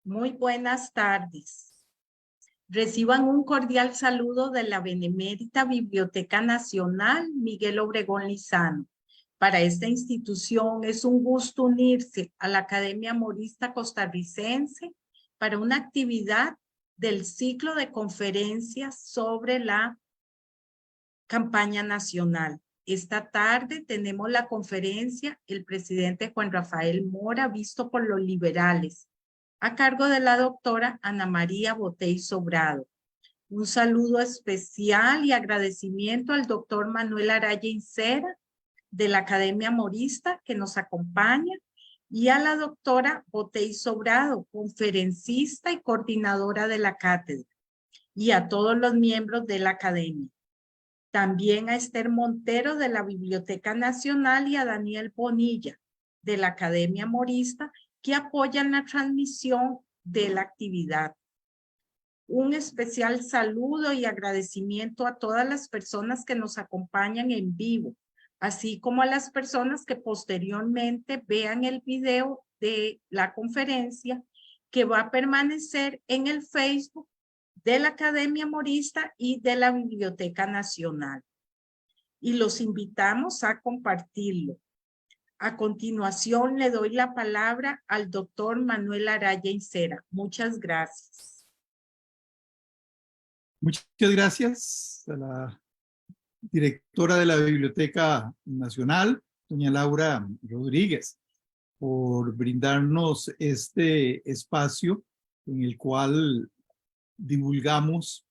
Muy buenas tardes. Reciban un cordial saludo de la Benemérita Biblioteca Nacional Miguel Obregón Lizano. Para esta institución es un gusto unirse a la Academia Morista Costarricense para una actividad del ciclo de conferencias sobre la campaña nacional. Esta tarde tenemos la conferencia El presidente Juan Rafael Mora visto por los liberales, a cargo de la doctora Ana María Botey Sobrado. Un saludo especial y agradecimiento al doctor Manuel Araya Incera de la Academia Morista que nos acompaña y a la doctora Botey Sobrado, conferencista y coordinadora de la cátedra, y a todos los miembros de la academia. También a Esther Montero de la Biblioteca Nacional y a Daniel Bonilla de la Academia Morista que apoyan la transmisión de la actividad. Un especial saludo y agradecimiento a todas las personas que nos acompañan en vivo, así como a las personas que posteriormente vean el video de la conferencia que va a permanecer en el Facebook de la Academia Morista y de la Biblioteca Nacional. Y los invitamos a compartirlo. A continuación le doy la palabra al doctor Manuel Araya Incera. Muchas gracias. Muchas gracias a la directora de la Biblioteca Nacional, doña Laura Rodríguez, por brindarnos este espacio en el cual divulgamos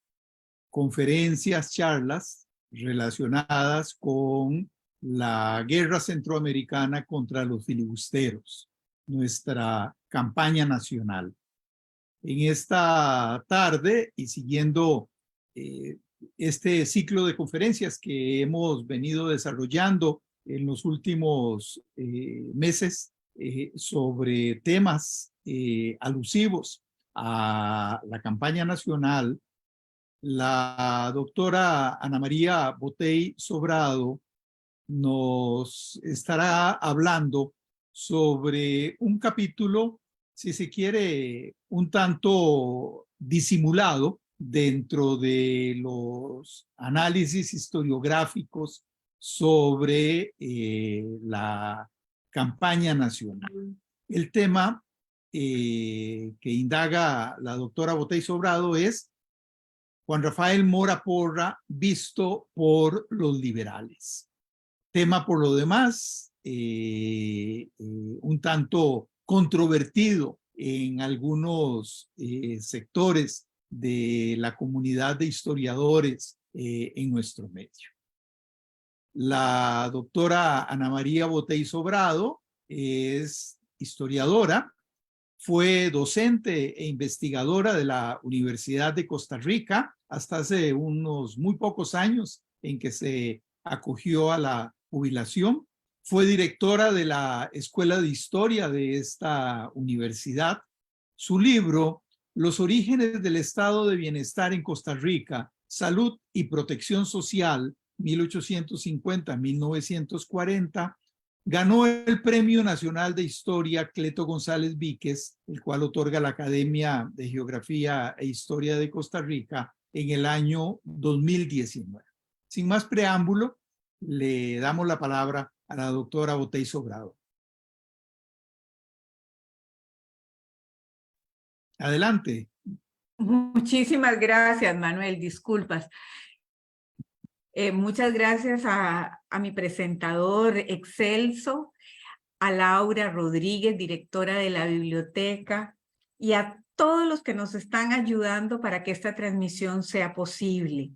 conferencias, charlas relacionadas con la guerra centroamericana contra los filibusteros, nuestra campaña nacional. En esta tarde y siguiendo este ciclo de conferencias que hemos venido desarrollando en los últimos meses sobre temas alusivos a la campaña nacional, la doctora Ana María Botey Sobrado nos estará hablando sobre un capítulo, si se quiere, un tanto disimulado dentro de los análisis historiográficos sobre la campaña nacional. El tema que indaga la doctora Botey Sobrado es Juan Rafael Mora Porra visto por los liberales. Tema por lo demás un tanto controvertido en algunos sectores de la comunidad de historiadores en nuestro medio. La doctora Ana María Botey Sobrado es historiadora, fue docente e investigadora de la Universidad de Costa Rica hasta hace unos muy pocos años en que se acogió a la jubilación. Fue directora de la Escuela de Historia de esta universidad. Su libro, Los orígenes del estado de bienestar en Costa Rica, Salud y Protección Social, 1850-1940, ganó el Premio Nacional de Historia Cleto González Víquez, el cual otorga la Academia de Geografía e Historia de Costa Rica en el año 2019. Sin más preámbulo, le damos la palabra a la doctora Botey Sobrado. Adelante. Muchísimas gracias, Manuel. Disculpas. Muchas gracias a mi presentador excelso, a Laura Rodríguez, directora de la biblioteca, y a todos los que nos están ayudando para que esta transmisión sea posible.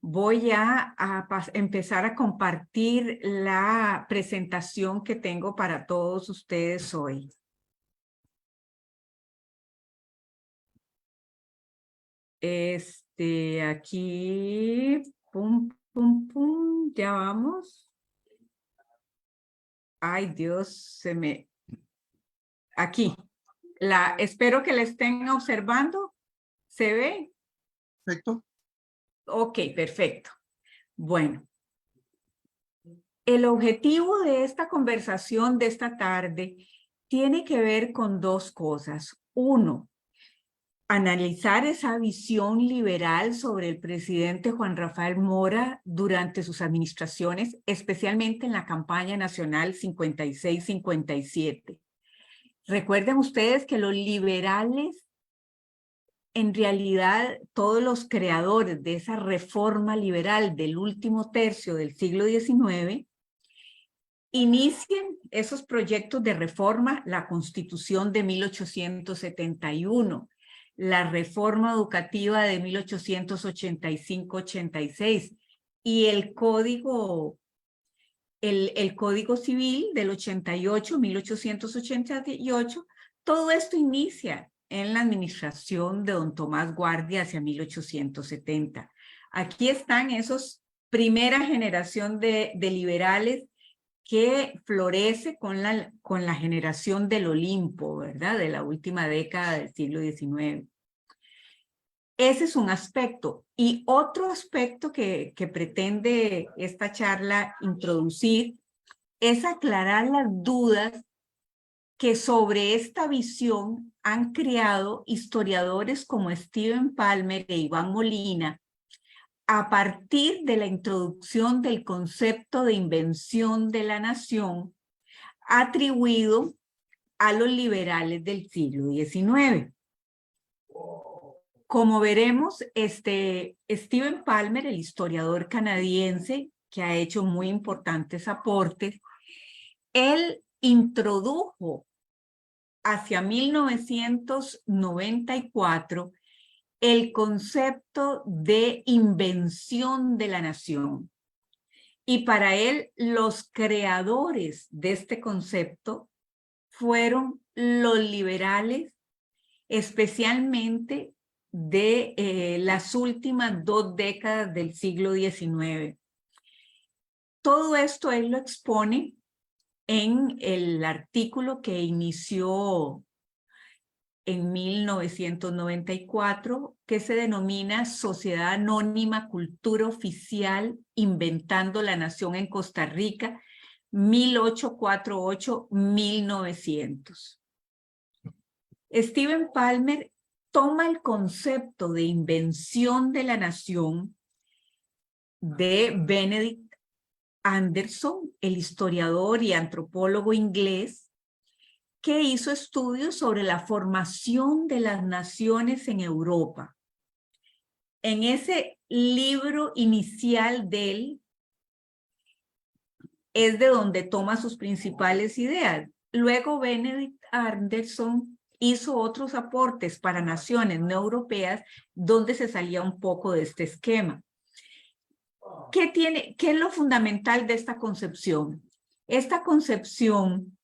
Voy a empezar a compartir la presentación que tengo para todos ustedes hoy. Aquí, pum, pum, pum, ya vamos. Ay, Dios, aquí. Espero que la estén observando. ¿Se ve? Perfecto. Ok, perfecto. Bueno, el objetivo de esta conversación de esta tarde tiene que ver con dos cosas. Uno, analizar esa visión liberal sobre el presidente Juan Rafael Mora durante sus administraciones, especialmente en la campaña nacional 56-57. Recuerden ustedes que los liberales, en realidad, todos los creadores de esa reforma liberal del último tercio del siglo XIX, inician esos proyectos de reforma, la Constitución de 1871, la reforma educativa de 1885-86 y el Código Civil del 88, 1888, todo esto inicia en la administración de don Tomás Guardia hacia 1870. Aquí están esos primera generación de liberales que florece con la generación del Olimpo, ¿verdad? De la última década del siglo XIX. Ese es un aspecto. Y otro aspecto que pretende esta charla introducir es aclarar las dudas que sobre esta visión han creado historiadores como Steven Palmer e Iván Molina a partir de la introducción del concepto de invención de la nación atribuido a los liberales del siglo XIX. Como veremos, Steven Palmer, el historiador canadiense, que ha hecho muy importantes aportes, él introdujo hacia 1994 el concepto de invención de la nación. Y para él, los creadores de este concepto fueron los liberales, especialmente de las últimas 2 décadas del siglo XIX. Todo esto él lo expone en el artículo que inició en 1994, que se denomina Sociedad Anónima Cultura Oficial Inventando la Nación en Costa Rica, 1848-1900. Steven Palmer toma el concepto de invención de la nación de Benedict Anderson, el historiador y antropólogo inglés, que hizo estudios sobre la formación de las naciones en Europa. En ese libro inicial de él es de donde toma sus principales ideas. Luego Benedict Anderson hizo otros aportes para naciones no europeas donde se salía un poco de este esquema. ¿Qué es lo fundamental de esta concepción? Esta concepción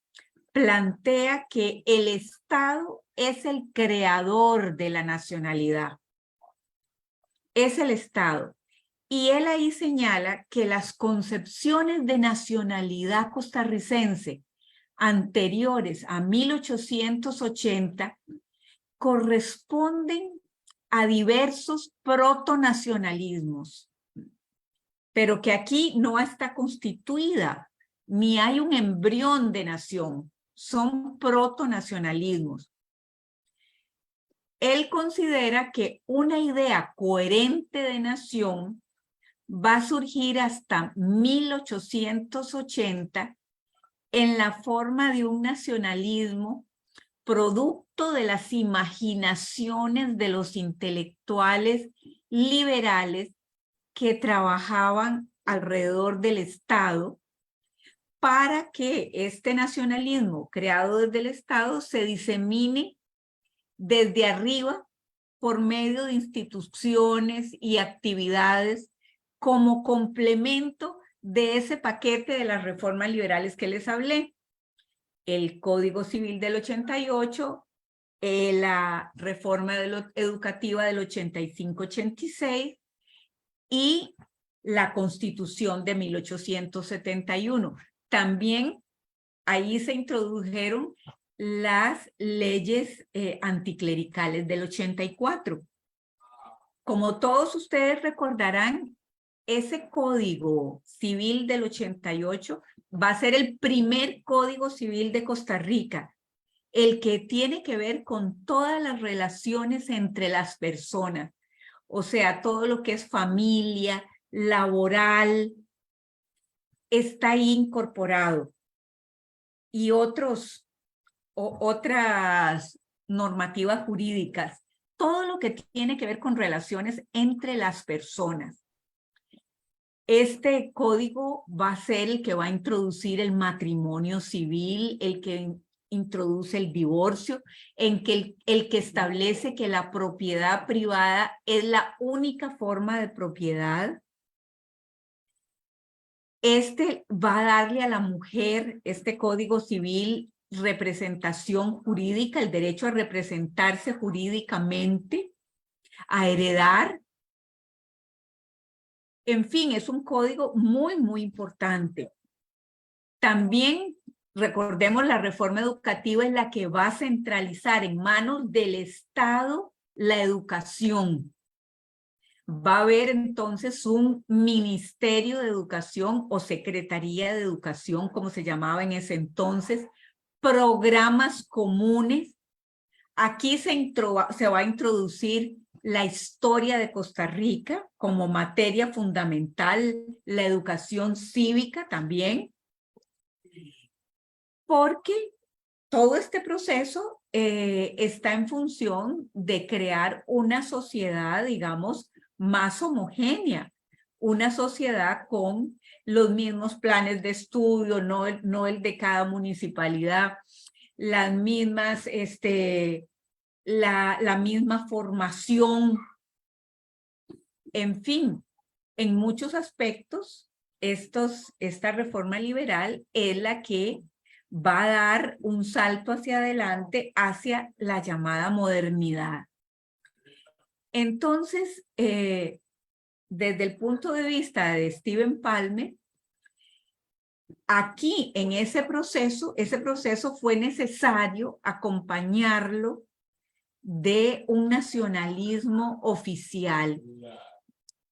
plantea que el Estado es el creador de la nacionalidad. Es el Estado. Y él ahí señala que las concepciones de nacionalidad costarricense anteriores a 1880 corresponden a diversos protonacionalismos, pero que aquí no está constituida, ni hay un embrión de nación. Son protonacionalismos. Él considera que una idea coherente de nación va a surgir hasta 1880 en la forma de un nacionalismo producto de las imaginaciones de los intelectuales liberales que trabajaban alrededor del Estado para que este nacionalismo creado desde el Estado se disemine desde arriba por medio de instituciones y actividades como complemento de ese paquete de las reformas liberales que les hablé. El Código Civil del 88, la reforma educativa del 85-86 y la Constitución de 1871. También ahí se introdujeron las leyes anticlericales del 84. Como todos ustedes recordarán, ese Código Civil del 88 va a ser el primer Código Civil de Costa Rica. el que tiene que ver con todas las relaciones entre las personas, o sea, todo lo que es familia, laboral, está ahí incorporado. Y otras normativas jurídicas, todo lo que tiene que ver con relaciones entre las personas. Este código va a ser el que va a introducir el matrimonio civil, el que introduce el divorcio, el que establece que la propiedad privada es la única forma de propiedad. Este va a darle a la mujer, este código civil, representación jurídica, el derecho a representarse jurídicamente, a heredar. En fin, es un código muy, muy importante. También recordemos, la reforma educativa es la que va a centralizar en manos del Estado la educación. Va a haber entonces un Ministerio de Educación o Secretaría de Educación, como se llamaba en ese entonces, programas comunes. Aquí se va a introducir la historia de Costa Rica como materia fundamental, la educación cívica también, porque todo este proceso está en función de crear una sociedad, digamos, más homogénea, una sociedad con los mismos planes de estudio, no el de cada municipalidad, las mismas, la misma formación, en fin, en muchos aspectos, esta reforma liberal es la que va a dar un salto hacia adelante, hacia la llamada modernidad. Entonces, desde el punto de vista de Steven Palmer, aquí en ese proceso fue necesario acompañarlo de un nacionalismo oficial.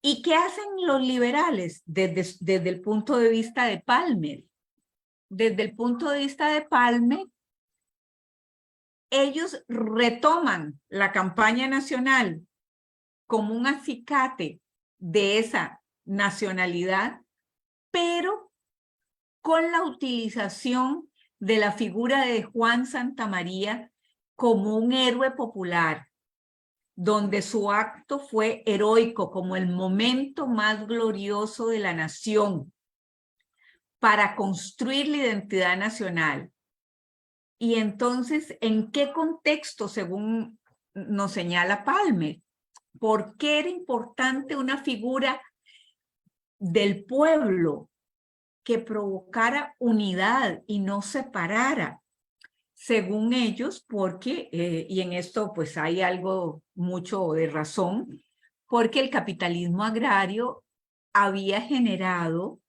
¿Y qué hacen los liberales desde el punto de vista de Palmer? Desde el punto de vista de Palmer, ellos retoman la campaña nacional como un acicate de esa nacionalidad, pero con la utilización de la figura de Juan Santamaría como un héroe popular, donde su acto fue heroico, como el momento más glorioso de la nación para construir la identidad nacional. Y entonces, ¿en qué contexto, según nos señala Palmer? ¿Por qué era importante una figura del pueblo que provocara unidad y no separara? Según ellos, porque, y en esto pues hay algo mucho de razón, porque el capitalismo agrario había generado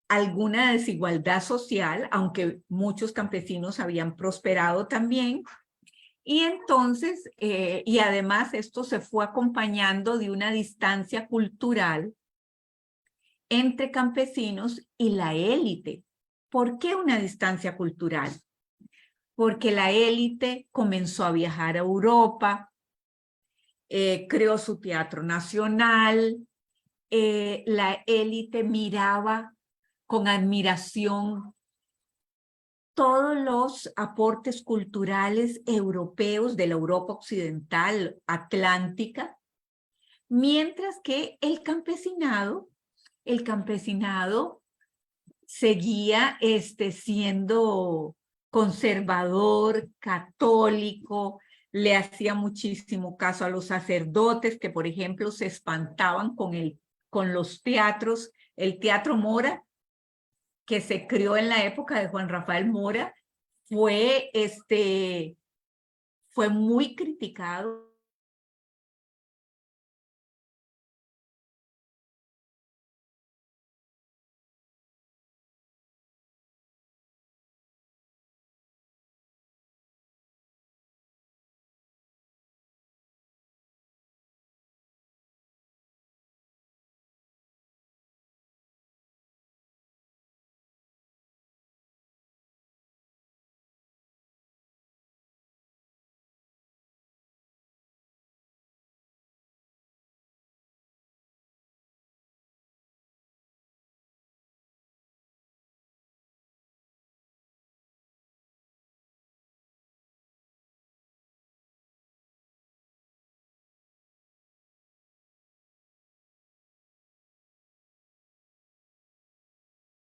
alguna desigualdad social, aunque muchos campesinos habían prosperado también, y entonces, y además esto se fue acompañando de una distancia cultural entre campesinos y la élite. ¿Por qué una distancia cultural? Porque la élite comenzó a viajar a Europa, creó su teatro nacional, la élite miraba con admiración todos los aportes culturales europeos de la Europa occidental, atlántica, mientras que el campesinado seguía siendo conservador, católico, le hacía muchísimo caso a los sacerdotes que, por ejemplo, se espantaban con los teatros, el Teatro Mora, que se creó en la época de Juan Rafael Mora, fue muy criticado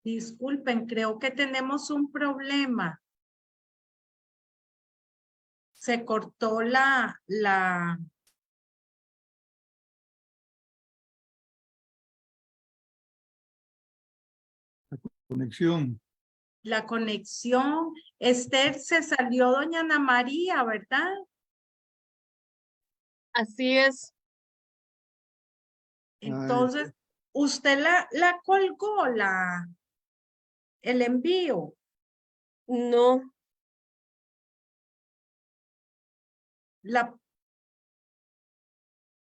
Disculpen, creo que tenemos un problema. Se cortó la conexión. conexión. Esther, se salió doña Ana María, ¿verdad? Así es. Entonces, usted la colgó, el envío. No,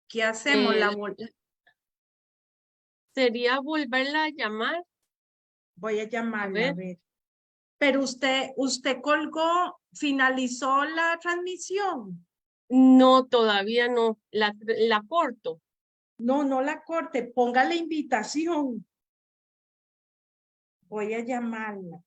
¿Qué hacemos? sería volverla a llamar. Voy a A llamarla, a ver, ver. Pero usted colgó, finalizó la transmisión. no, todavía no. La corto. No, no la corte, ponga la invitación. Voy a llamarla.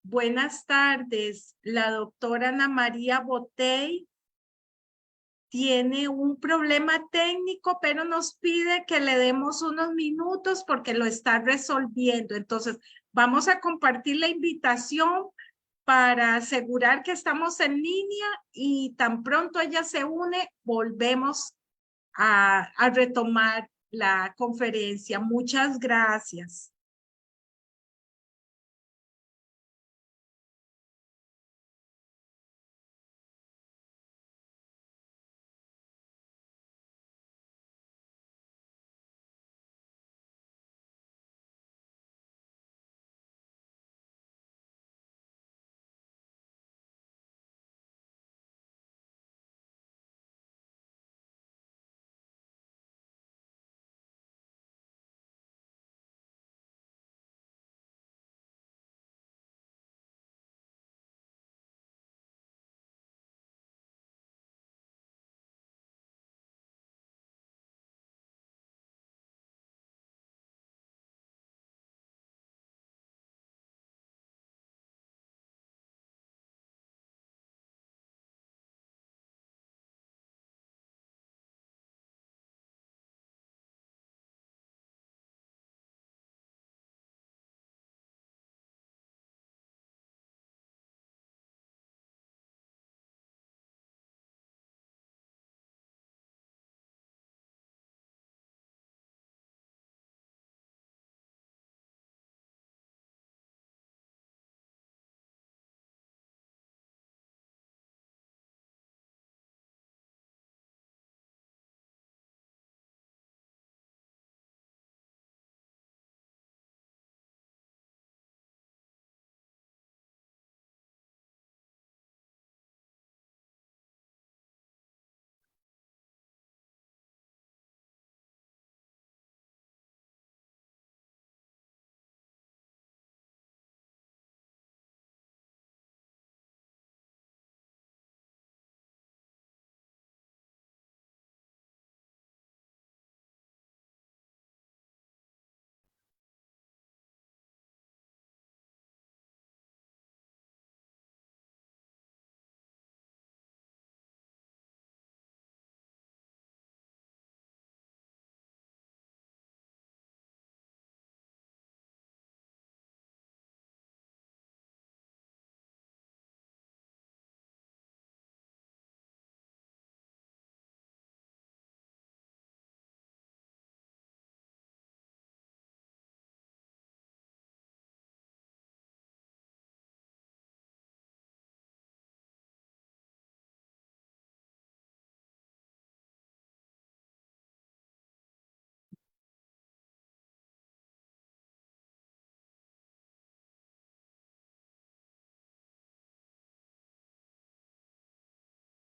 Buenas tardes. La doctora Ana María Botey tiene un problema técnico, pero nos pide que le demos unos minutos porque lo está resolviendo. Entonces, vamos a compartir la invitación para asegurar que estamos en línea y tan pronto ella se une, volvemos a retomar la conferencia. Muchas gracias.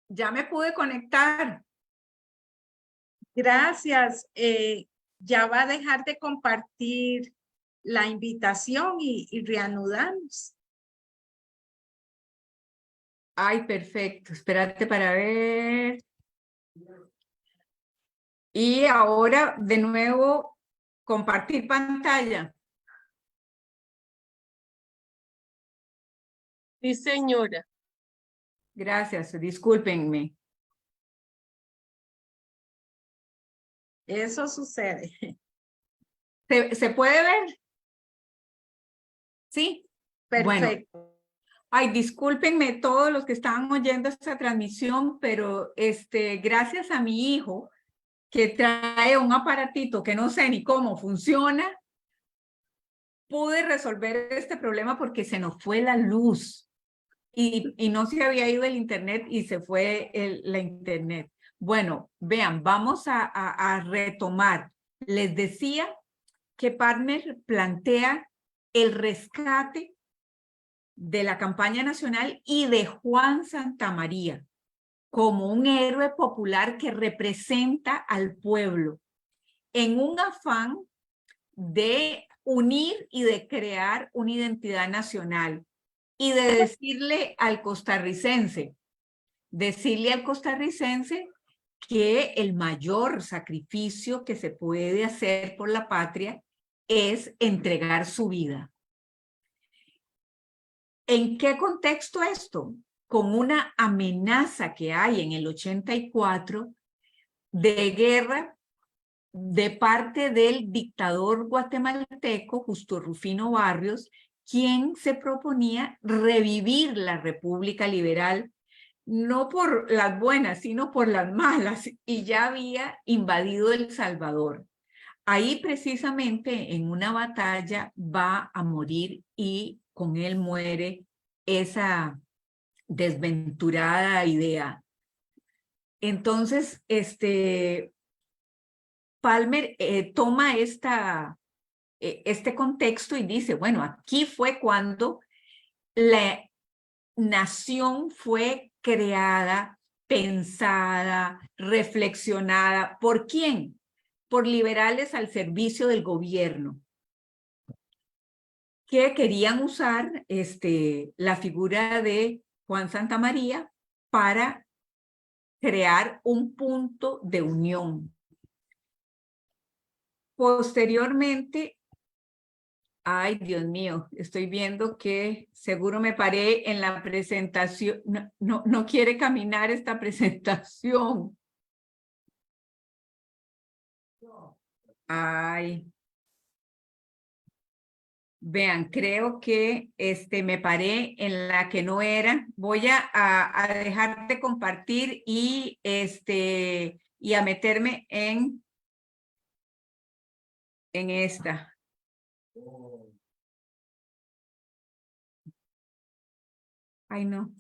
Ya me pude conectar. Gracias. Ya va a dejar de compartir la invitación y reanudamos. Ay, perfecto. Espérate para ver. Y ahora de nuevo compartir pantalla. Sí, señora. Gracias, discúlpenme. Eso sucede. ¿Se puede ver? Sí. Bueno, Perfecto. ay, discúlpenme todos los que estaban oyendo esta transmisión, pero gracias a mi hijo que trae un aparatito que no sé ni cómo funciona, pude resolver este problema porque se nos fue la luz y no se había ido el internet y se fue la internet. Bueno, vean, vamos a retomar. Les decía que Palmer plantea el rescate de la campaña nacional y de Juan Santamaría como un héroe popular que representa al pueblo en un afán de unir y de crear una identidad nacional y de decirle al costarricense que el mayor sacrificio que se puede hacer por la patria es entregar su vida. ¿En qué contexto esto? Con una amenaza que hay en el 84 de guerra de parte del dictador guatemalteco Justo Rufino Barrios, quien se proponía revivir la República Liberal, no por las buenas, sino por las malas, y ya había invadido El Salvador. Ahí precisamente en una batalla va a morir y con él muere esa desventurada idea. Entonces, Palmer toma este contexto y dice, bueno, aquí fue cuando la nación fue creada, pensada, reflexionada. ¿Por quién? Por liberales al servicio del gobierno, que querían usar la figura de Juan Santamaría para crear un punto de unión. Posteriormente, ay, Dios mío, estoy viendo que seguro me paré en la presentación. No quiere caminar esta presentación. Ay. Vean, creo que me paré en la que no era. Voy a dejar de compartir y a meterme en esta. Ay, no.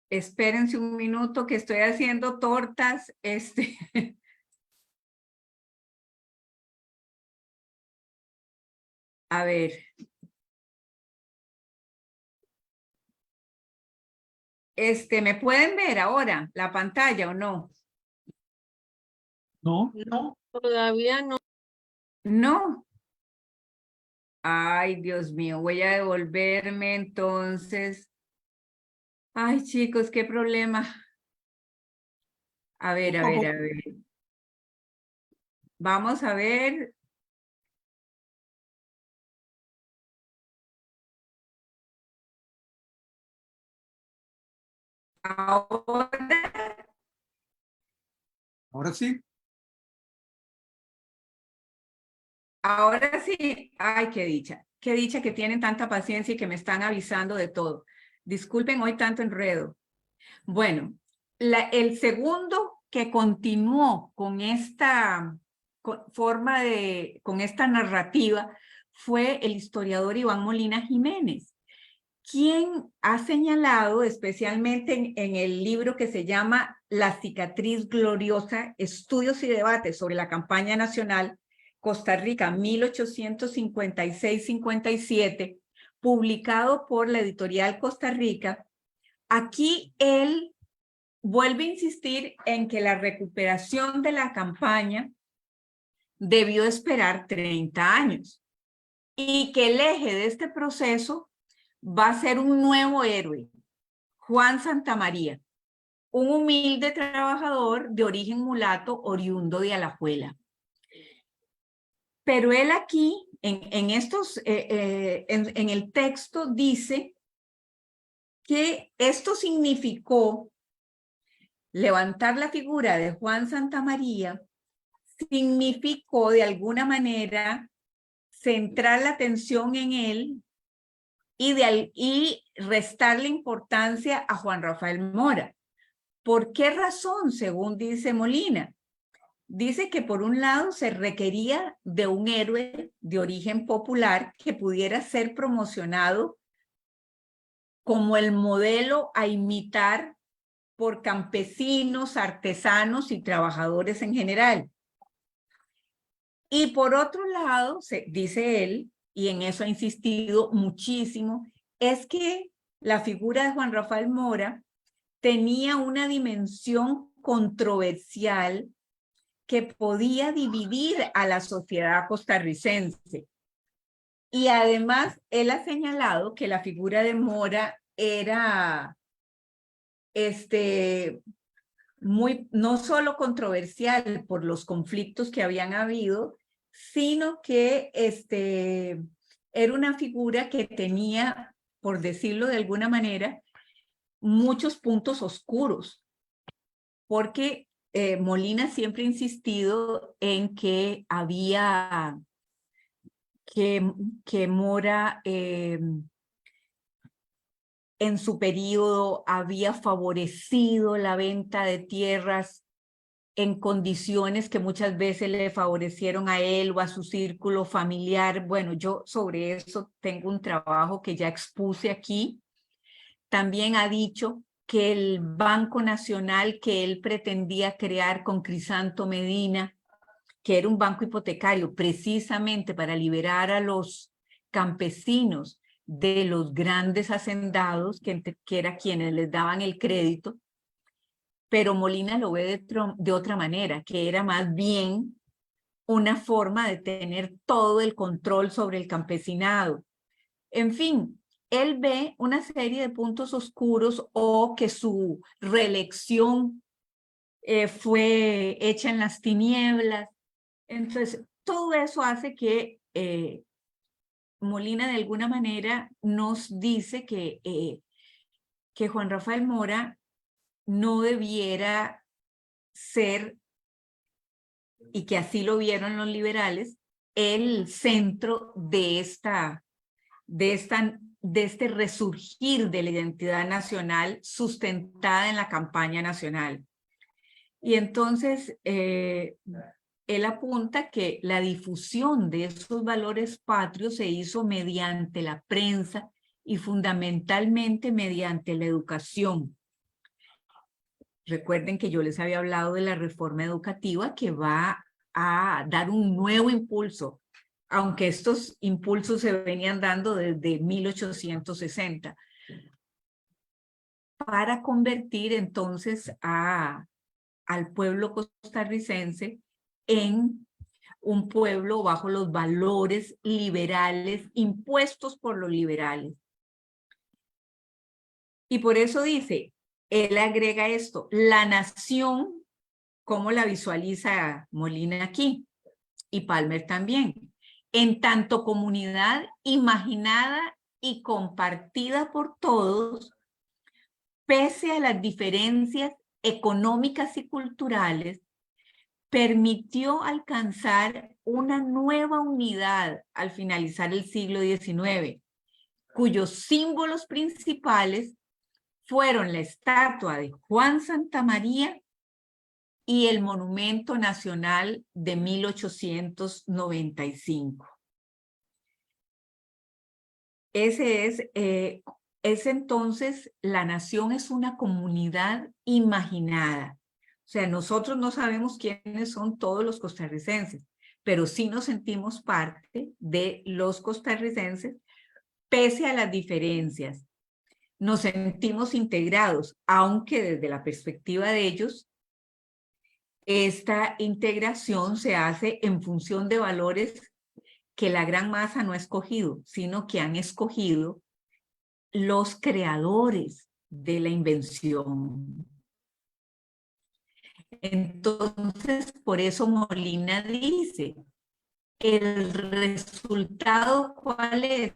Espérense un minuto que estoy haciendo tortas. A ver. ¿Me pueden ver ahora la pantalla o no? No. No. Todavía no. No. Ay, Dios mío, voy a devolverme entonces. Ay, chicos, qué problema. A ver. Vamos a ver. Ahora sí. Ahora sí. Ay, qué dicha. Qué dicha que tienen tanta paciencia y que me están avisando de todo. Disculpen hoy tanto enredo. Bueno, el segundo que continuó con esta con esta narrativa fue el historiador Iván Molina Jiménez, quien ha señalado, especialmente en el libro que se llama La cicatriz gloriosa, estudios y debates sobre la campaña nacional Costa Rica 1856-57, publicado por la editorial Costa Rica. Aquí él vuelve a insistir en que la recuperación de la campaña debió esperar 30 años y que el eje de este proceso va a ser un nuevo héroe, Juan Santamaría, un humilde trabajador de origen mulato oriundo de Alajuela. Pero él aquí, en el texto, dice que esto significó levantar la figura de Juan Santamaría, significó de alguna manera centrar la atención en él y restarle importancia a Juan Rafael Mora. ¿Por qué razón, según dice Molina? Dice que por un lado se requería de un héroe de origen popular que pudiera ser promocionado como el modelo a imitar por campesinos, artesanos y trabajadores en general. Y por otro lado, dice él, y en eso ha insistido muchísimo, es que la figura de Juan Rafael Mora tenía una dimensión controversial que podía dividir a la sociedad costarricense. Y además, él ha señalado que la figura de Mora era no solo controversial por los conflictos que habían habido, sino que era una figura que tenía, por decirlo de alguna manera, muchos puntos oscuros, porque Molina siempre ha insistido en que había, que Mora en su periodo había favorecido la venta de tierras en condiciones que muchas veces le favorecieron a él o a su círculo familiar. Bueno, yo sobre eso tengo un trabajo que ya expuse aquí. También ha dicho que el Banco Nacional que él pretendía crear con Crisanto Medina, que era un banco hipotecario precisamente para liberar a los campesinos de los grandes hacendados, que era quienes les daban el crédito, pero Molina lo ve de otra manera, que era más bien una forma de tener todo el control sobre el campesinado. En fin, él ve una serie de puntos oscuros o que su reelección fue hecha en las tinieblas. Entonces, todo eso hace que Molina de alguna manera nos dice que Juan Rafael Mora no debiera ser, y que así lo vieron los liberales, el centro de este resurgir de la identidad nacional sustentada en la campaña nacional. Y entonces él apunta que la difusión de esos valores patrios se hizo mediante la prensa y fundamentalmente mediante la educación. Recuerden que yo les había hablado de la reforma educativa que va a dar un nuevo impulso, aunque estos impulsos se venían dando desde 1860, para convertir entonces al pueblo costarricense en un pueblo bajo los valores liberales impuestos por los liberales. Y por eso dice, él agrega esto, la nación, ¿cómo la visualiza Molina aquí? Y Palmer también. En tanto comunidad imaginada y compartida por todos, pese a las diferencias económicas y culturales, permitió alcanzar una nueva unidad al finalizar el siglo XIX, cuyos símbolos principales fueron la estatua de Juan Santamaría y el Monumento Nacional de 1895. Ese es es entonces, la nación es una comunidad imaginada. O sea, nosotros no sabemos quiénes son todos los costarricenses, pero sí nos sentimos parte de los costarricenses, pese a las diferencias. Nos sentimos integrados, aunque desde la perspectiva de ellos, esta integración se hace en función de valores que la gran masa no ha escogido, sino que han escogido los creadores de la invención. Entonces, por eso Molina dice, ¿el resultado cuál es?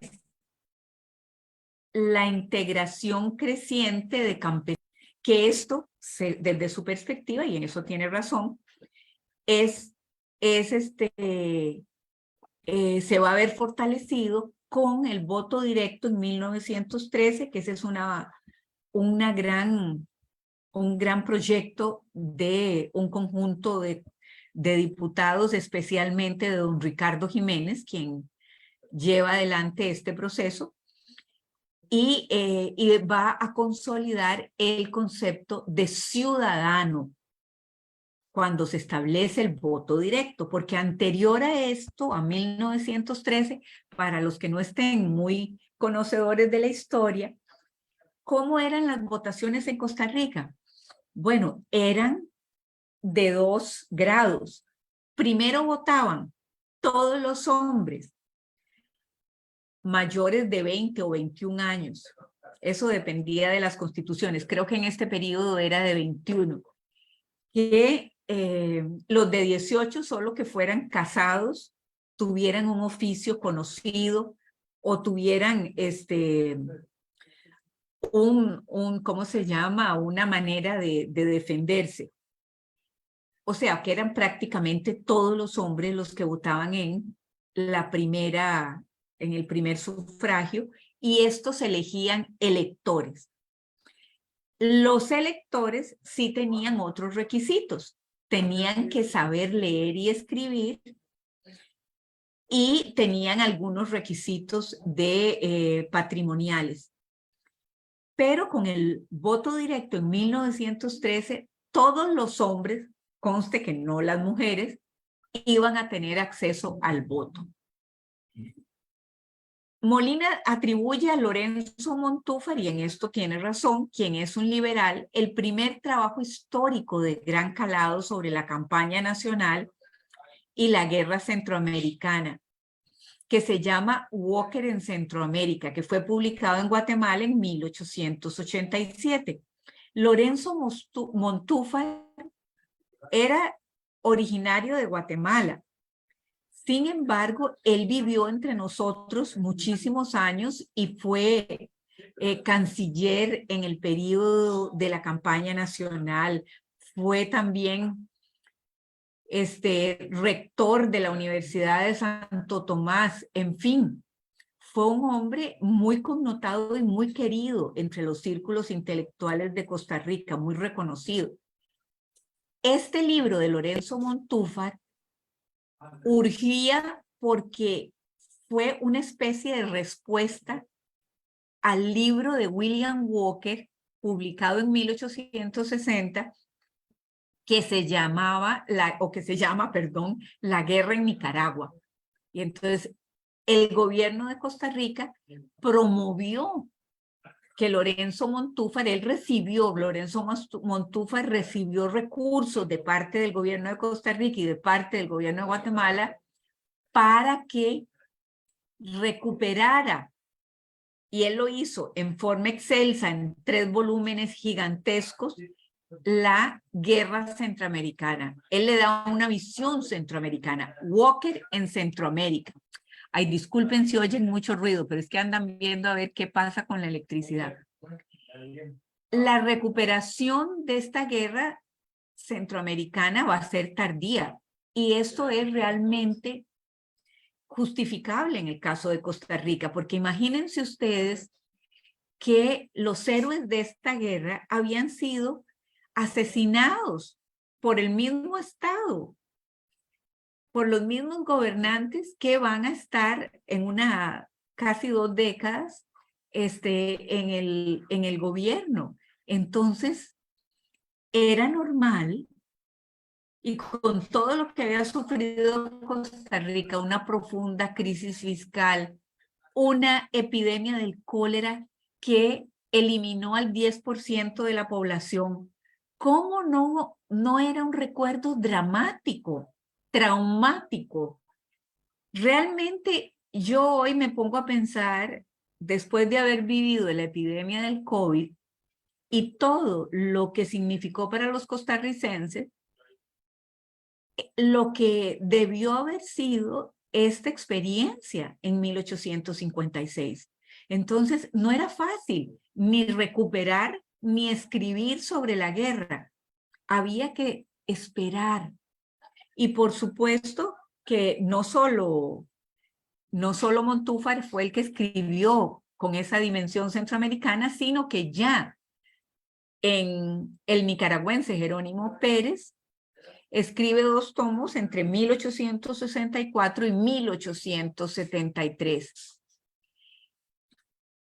La integración creciente de campesinos, que esto, desde su perspectiva, y en eso tiene razón, se va a ver fortalecido con el voto directo en 1913, que ese es un gran proyecto de un conjunto de diputados, especialmente de don Ricardo Jiménez, quien lleva adelante este proceso, y va a consolidar el concepto de ciudadano cuando se establece el voto directo, porque anterior a esto, a 1913, para los que no estén muy conocedores de la historia, ¿cómo eran las votaciones en Costa Rica? Bueno, eran de 2 grados. Primero votaban todos los hombres mayores de 20 o 21 años. Eso dependía de las constituciones. Creo que en este periodo era de 21. Que los de 18 solo que fueran casados, tuvieran un oficio conocido o tuvieran ¿cómo se llama? Una manera de defenderse. O sea, que eran prácticamente todos los hombres los que votaban en el primer sufragio, y estos elegían electores. Los electores sí tenían otros requisitos. Tenían que saber leer y escribir, y tenían algunos requisitos patrimoniales. Pero con el voto directo en 1913, todos los hombres, conste que no las mujeres, iban a tener acceso al voto. Molina atribuye a Lorenzo Montúfar, y en esto tiene razón, quien es un liberal, el primer trabajo histórico de gran calado sobre la campaña nacional y la guerra centroamericana, que se llama Walker en Centroamérica, que fue publicado en Guatemala en 1887. Lorenzo Montúfar era originario de Guatemala. Sin embargo, él vivió entre nosotros muchísimos años y fue canciller en el periodo de la campaña nacional. Fue también rector de la Universidad de Santo Tomás. En fin, fue un hombre muy connotado y muy querido entre los círculos intelectuales de Costa Rica, muy reconocido. Este libro de Lorenzo Montúfar urgía porque fue una especie de respuesta al libro de William Walker, publicado en 1860, que se llama, La Guerra en Nicaragua. Y entonces el gobierno de Costa Rica promovió que Lorenzo Montúfar recibió recursos de parte del gobierno de Costa Rica y de parte del gobierno de Guatemala para que recuperara, y él lo hizo en forma excelsa, en 3 volúmenes gigantescos, la guerra centroamericana. Él le da una visión centroamericana, Walker en Centroamérica. Ay, disculpen si oyen mucho ruido, pero es que andan viendo a ver qué pasa con la electricidad. La recuperación de esta guerra centroamericana va a ser tardía, y esto es realmente justificable en el caso de Costa Rica, porque imagínense ustedes que los héroes de esta guerra habían sido asesinados por el mismo Estado, por los mismos gobernantes que van a estar en casi 2 décadas en el gobierno. Entonces, era normal, y con todo lo que había sufrido Costa Rica, una profunda crisis fiscal, una epidemia del cólera que eliminó al 10% de la población, ¿cómo no era un recuerdo dramático, traumático? Realmente yo hoy me pongo a pensar, después de haber vivido la epidemia del COVID y todo lo que significó para los costarricenses, lo que debió haber sido esta experiencia en 1856. Entonces, no era fácil ni recuperar ni escribir sobre la guerra. Había que esperar. Y por supuesto que no solo Montúfar fue el que escribió con esa dimensión centroamericana, sino que ya en el nicaragüense Jerónimo Pérez escribe 2 tomos entre 1864 y 1873.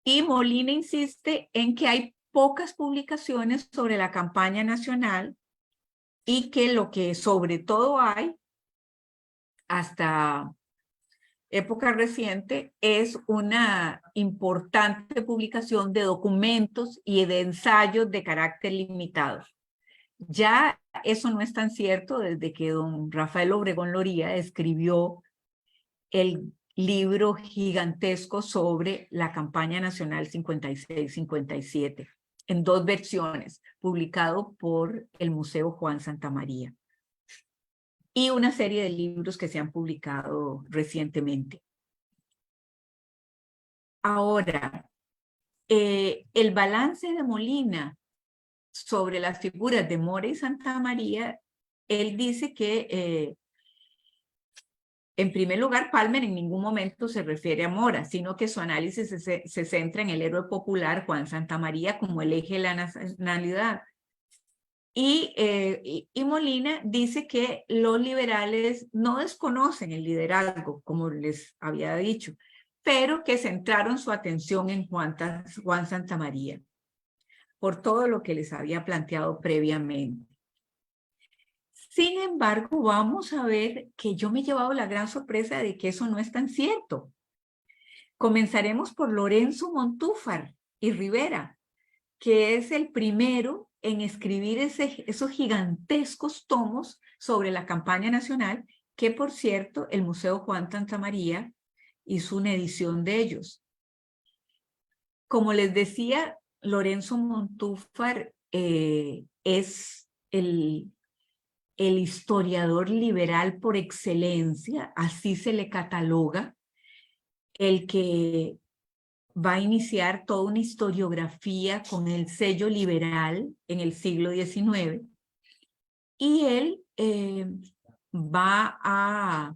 Y Molina insiste en que hay pocas publicaciones sobre la campaña nacional y que lo que sobre todo hay hasta época reciente es una importante publicación de documentos y de ensayos de carácter limitado. Ya eso no es tan cierto desde que don Rafael Obregón Loría escribió el libro gigantesco sobre la campaña nacional 56-57, en 2 versiones, publicado por el Museo Juan Santamaría, y una serie de libros que se han publicado recientemente. Ahora, el balance de Molina sobre las figuras de Mora y Santamaría, él dice que, en primer lugar, Palmer en ningún momento se refiere a Mora, sino que su análisis se centra en el héroe popular Juan Santamaría como el eje de la nacionalidad. Y Molina dice que los liberales no desconocen el liderazgo, como les había dicho, pero que centraron su atención en Juan Santamaría, por todo lo que les había planteado previamente. Sin embargo, vamos a ver que yo me he llevado la gran sorpresa de que eso no es tan cierto. Comenzaremos por Lorenzo Montúfar y Rivera, que es el primero en escribir esos gigantescos tomos sobre la campaña nacional, que por cierto el Museo Juan Santamaría hizo una edición de ellos. Como les decía, Lorenzo Montúfar es el historiador liberal por excelencia, así se le cataloga, el que va a iniciar toda una historiografía con el sello liberal en el siglo XIX, y él va a,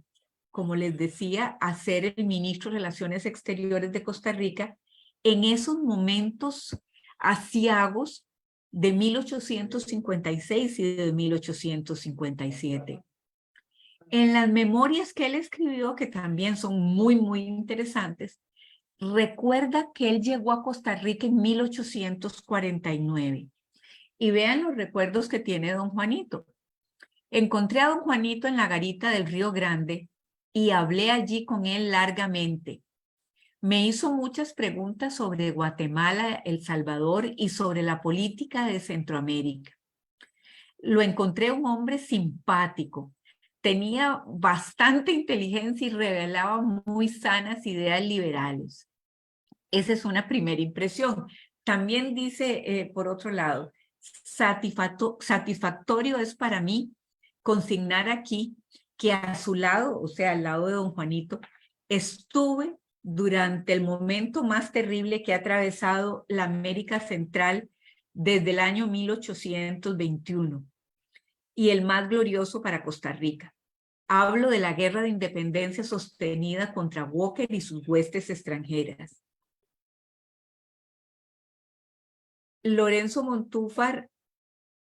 como les decía, a ser el ministro de Relaciones Exteriores de Costa Rica en esos momentos aciagos de 1856 y de 1857. En las memorias que él escribió, que también son muy, muy interesantes, recuerda que él llegó a Costa Rica en 1849. Y vean los recuerdos que tiene don Juanito. Encontré a don Juanito en la garita del Río Grande y hablé allí con él largamente. Me hizo muchas preguntas sobre Guatemala, El Salvador y sobre la política de Centroamérica. Lo encontré un hombre simpático. Tenía bastante inteligencia y revelaba muy sanas ideas liberales. Esa es una primera impresión. También dice, por otro lado, satisfactorio es para mí consignar aquí que a su lado, o sea, al lado de don Juanito, estuve durante el momento más terrible que ha atravesado la América Central desde el año 1821 y el más glorioso para Costa Rica. Hablo de la guerra de independencia sostenida contra Walker y sus huestes extranjeras. Lorenzo Montúfar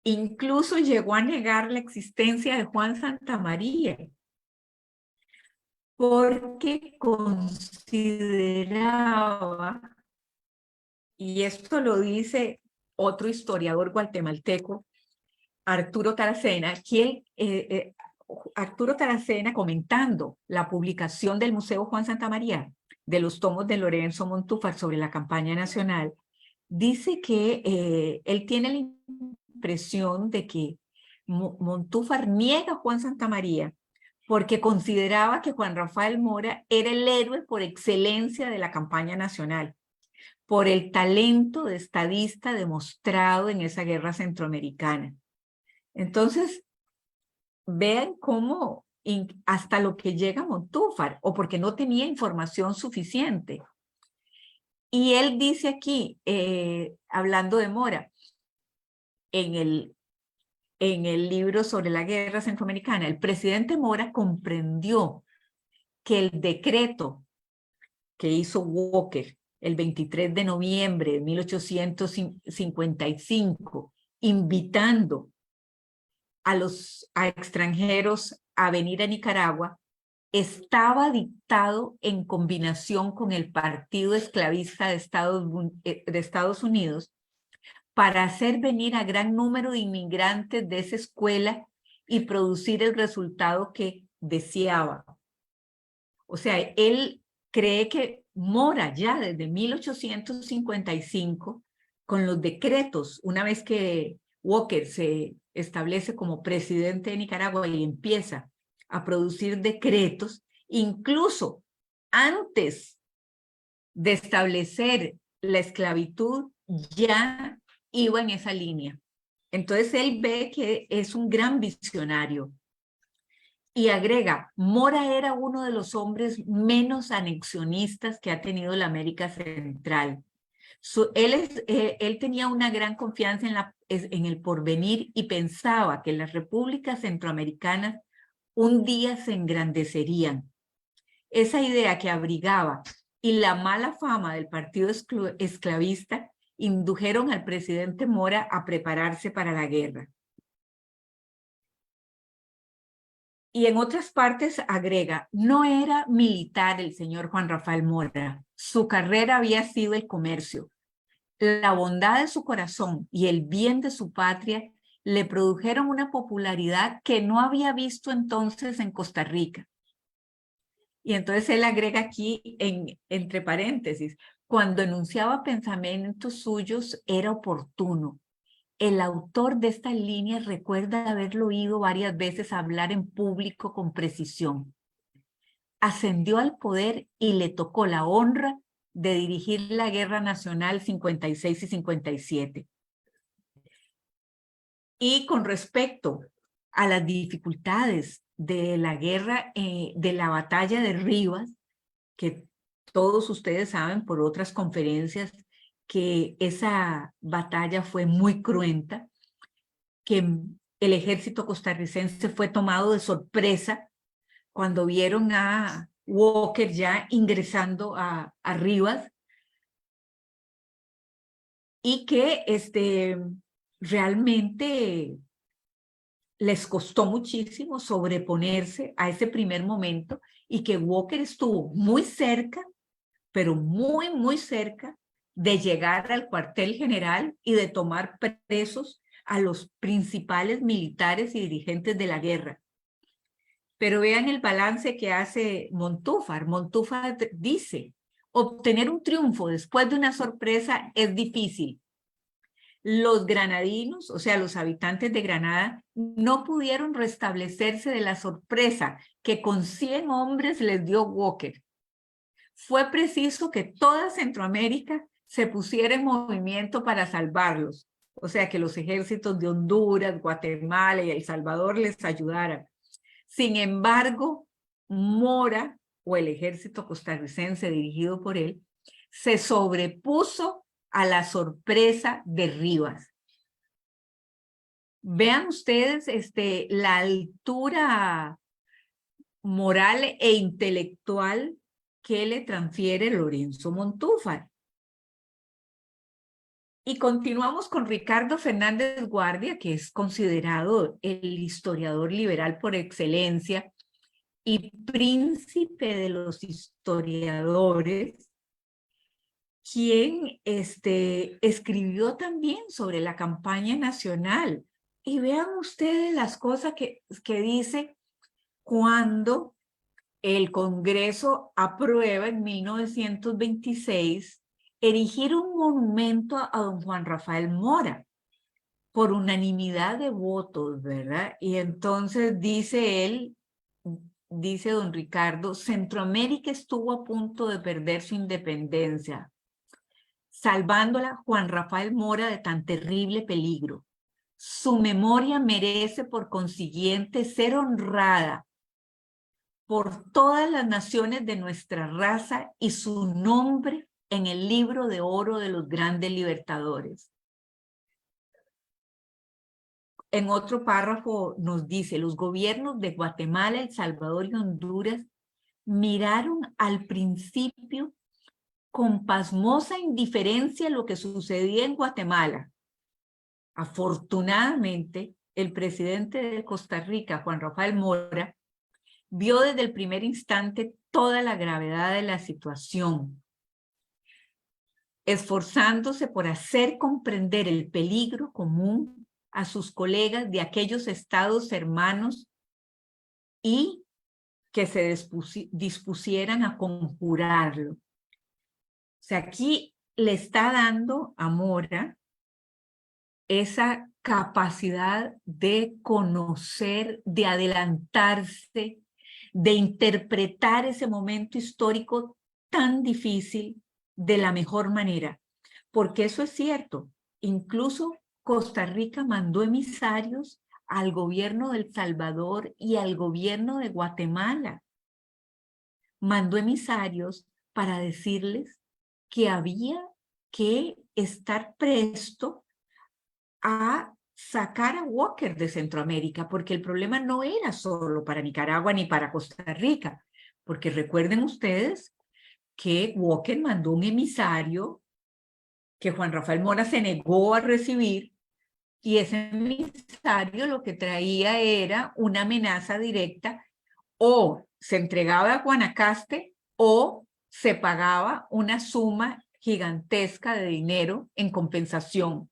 incluso llegó a negar la existencia de Juan Santamaría, porque consideraba y esto lo dice otro historiador guatemalteco, Arturo Taracena, Arturo Taracena, comentando la publicación del Museo Juan Santamaría de los tomos de Lorenzo Montúfar sobre la campaña nacional, dice que él tiene la impresión de que Montúfar niega a Juan Santamaría porque consideraba que Juan Rafael Mora era el héroe por excelencia de la campaña nacional, por el talento de estadista demostrado en esa guerra centroamericana. Entonces, vean cómo hasta lo que llega Montúfar, o porque no tenía información suficiente. Y él dice aquí, hablando de Mora, en el libro sobre la guerra centroamericana, el presidente Mora comprendió que el decreto que hizo Walker el 23 de noviembre de 1855, invitando a extranjeros a venir a Nicaragua, estaba dictado en combinación con el Partido Esclavista de Estados Unidos para hacer venir a gran número de inmigrantes de esa escuela y producir el resultado que deseaba. O sea, él cree que Mora ya desde 1855, con los decretos, una vez que Walker se establece como presidente de Nicaragua y empieza a producir decretos, incluso antes de establecer la esclavitud, ya iba en esa línea. Entonces él ve que es un gran visionario. Y agrega, Mora era uno de los hombres menos anexionistas que ha tenido la América Central. Él tenía una gran confianza en el porvenir y pensaba que las repúblicas centroamericanas un día se engrandecerían. Esa idea que abrigaba y la mala fama del partido esclavista indujeron al presidente Mora a prepararse para la guerra. Y en otras partes agrega, no era militar el señor Juan Rafael Mora, su carrera había sido el comercio. La bondad de su corazón y el bien de su patria le produjeron una popularidad que no había visto entonces en Costa Rica. Y entonces él agrega aquí, entre paréntesis, cuando enunciaba pensamientos suyos era oportuno. El autor de esta línea recuerda haberlo oído varias veces hablar en público con precisión. Ascendió al poder y le tocó la honra de dirigir la Guerra Nacional 56 y 57. Y con respecto a las dificultades de la guerra, de la batalla de Rivas, que todos ustedes saben por otras conferencias que esa batalla fue muy cruenta, que el ejército costarricense fue tomado de sorpresa cuando vieron a Walker ya ingresando a Rivas, y que realmente les costó muchísimo sobreponerse a ese primer momento y que Walker estuvo muy cerca, pero muy, muy cerca de llegar al cuartel general y de tomar presos a los principales militares y dirigentes de la guerra. Pero vean el balance que hace Montúfar. Montúfar dice, obtener un triunfo después de una sorpresa es difícil. Los granadinos, o sea, los habitantes de Granada, no pudieron restablecerse de la sorpresa que con 100 hombres les dio Walker. Fue preciso que toda Centroamérica se pusiera en movimiento para salvarlos. O sea, que los ejércitos de Honduras, Guatemala y El Salvador les ayudaran. Sin embargo, Mora, o el ejército costarricense dirigido por él, se sobrepuso a la sorpresa de Rivas. Vean ustedes la altura moral e intelectual que le transfiere Lorenzo Montúfar. Y continuamos con Ricardo Fernández Guardia, que es considerado el historiador liberal por excelencia y príncipe de los historiadores, quien escribió también sobre la campaña nacional. Y vean ustedes las cosas que dice cuando el Congreso aprueba en 1926 erigir un monumento a don Juan Rafael Mora por unanimidad de votos, ¿verdad? Y entonces dice él, dice don Ricardo, Centroamérica estuvo a punto de perder su independencia, salvándola Juan Rafael Mora de tan terrible peligro. Su memoria merece por consiguiente ser honrada por todas las naciones de nuestra raza y su nombre en el libro de oro de los grandes libertadores. En otro párrafo nos dice, los gobiernos de Guatemala, El Salvador y Honduras miraron al principio con pasmosa indiferencia lo que sucedía en Guatemala. Afortunadamente, el presidente de Costa Rica, Juan Rafael Mora, vio desde el primer instante toda la gravedad de la situación, esforzándose por hacer comprender el peligro común a sus colegas de aquellos estados hermanos y que se dispusieran a conjurarlo. O sea, aquí le está dando a Mora esa capacidad de conocer, de adelantarse, de interpretar ese momento histórico tan difícil de la mejor manera. Porque eso es cierto, incluso Costa Rica mandó emisarios al gobierno de El Salvador y al gobierno de Guatemala. Mandó emisarios para decirles que había que estar presto a sacar a Walker de Centroamérica, porque el problema no era solo para Nicaragua ni para Costa Rica, porque recuerden ustedes que Walker mandó un emisario que Juan Rafael Mora se negó a recibir, y ese emisario lo que traía era una amenaza directa: o se entregaba a Guanacaste o se pagaba una suma gigantesca de dinero en compensación.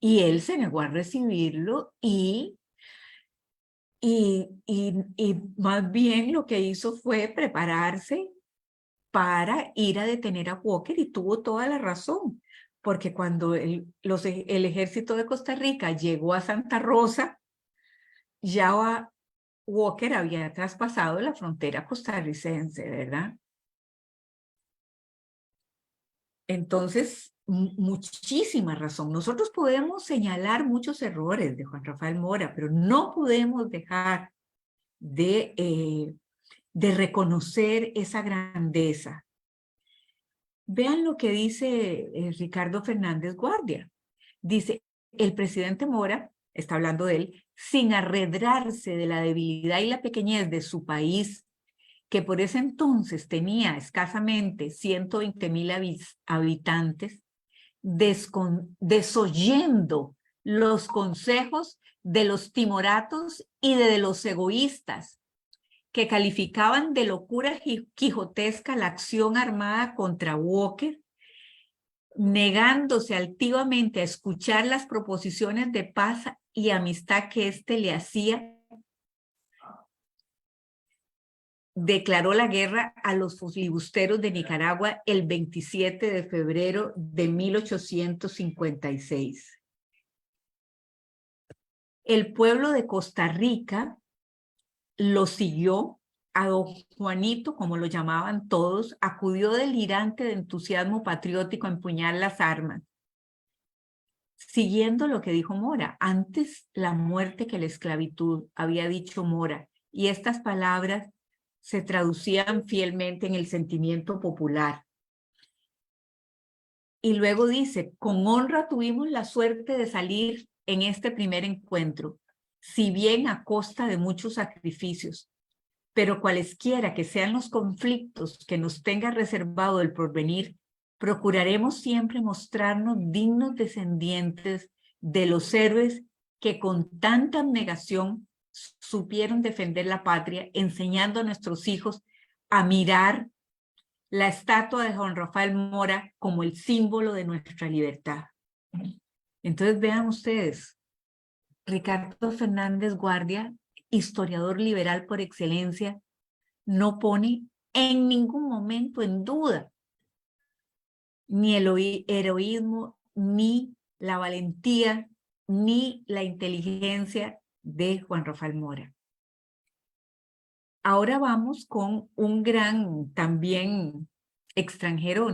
Y él se negó a recibirlo y más bien lo que hizo fue prepararse para ir a detener a Walker, y tuvo toda la razón, porque cuando el ejército de Costa Rica llegó a Santa Rosa, ya Walker había traspasado la frontera costarricense, ¿verdad? Entonces, muchísima razón. Nosotros podemos señalar muchos errores de Juan Rafael Mora, pero no podemos dejar de reconocer esa grandeza. Vean lo que dice Ricardo Fernández Guardia. Dice, el presidente Mora, está hablando de él, sin arredrarse de la debilidad y la pequeñez de su país, que por ese entonces tenía escasamente 120,000 habitantes, desoyendo los consejos de los timoratos y de los egoístas, que calificaban de locura quijotesca la acción armada contra Walker, negándose altivamente a escuchar las proposiciones de paz y amistad que éste le hacía, declaró la guerra a los filibusteros de Nicaragua el 27 de febrero de 1856. El pueblo de Costa Rica lo siguió a don Juanito, como lo llamaban todos, acudió delirante de entusiasmo patriótico a empuñar las armas, siguiendo lo que dijo Mora: antes la muerte que la esclavitud, había dicho Mora, y estas palabras se traducían fielmente en el sentimiento popular. Y luego dice, con honra tuvimos la suerte de salir en este primer encuentro, si bien a costa de muchos sacrificios, pero cualesquiera que sean los conflictos que nos tenga reservado el porvenir, procuraremos siempre mostrarnos dignos descendientes de los héroes que con tanta abnegación supieron defender la patria, enseñando a nuestros hijos a mirar la estatua de Juan Rafael Mora como el símbolo de nuestra libertad. Entonces vean ustedes, Ricardo Fernández Guardia, historiador liberal por excelencia, no pone en ningún momento en duda ni el heroísmo, ni la valentía, ni la inteligencia de Juan Rafael Mora. Ahora vamos con un gran también extranjero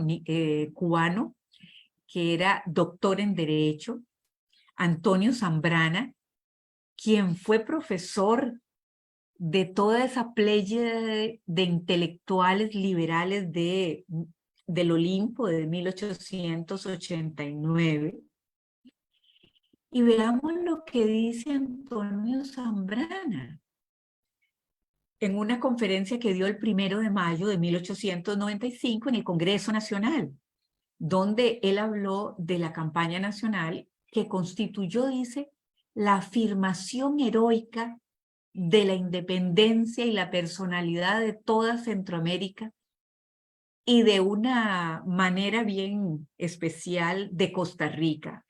cubano, que era doctor en Derecho, Antonio Zambrana, quien fue profesor de toda esa pléyade de intelectuales liberales del Olimpo de 1889. Y veamos lo que dice Antonio Zambrana en una conferencia que dio el 1 de mayo de 1895 en el Congreso Nacional, donde él habló de la campaña nacional que constituyó, dice, la afirmación heroica de la independencia y la personalidad de toda Centroamérica y de una manera bien especial de Costa Rica.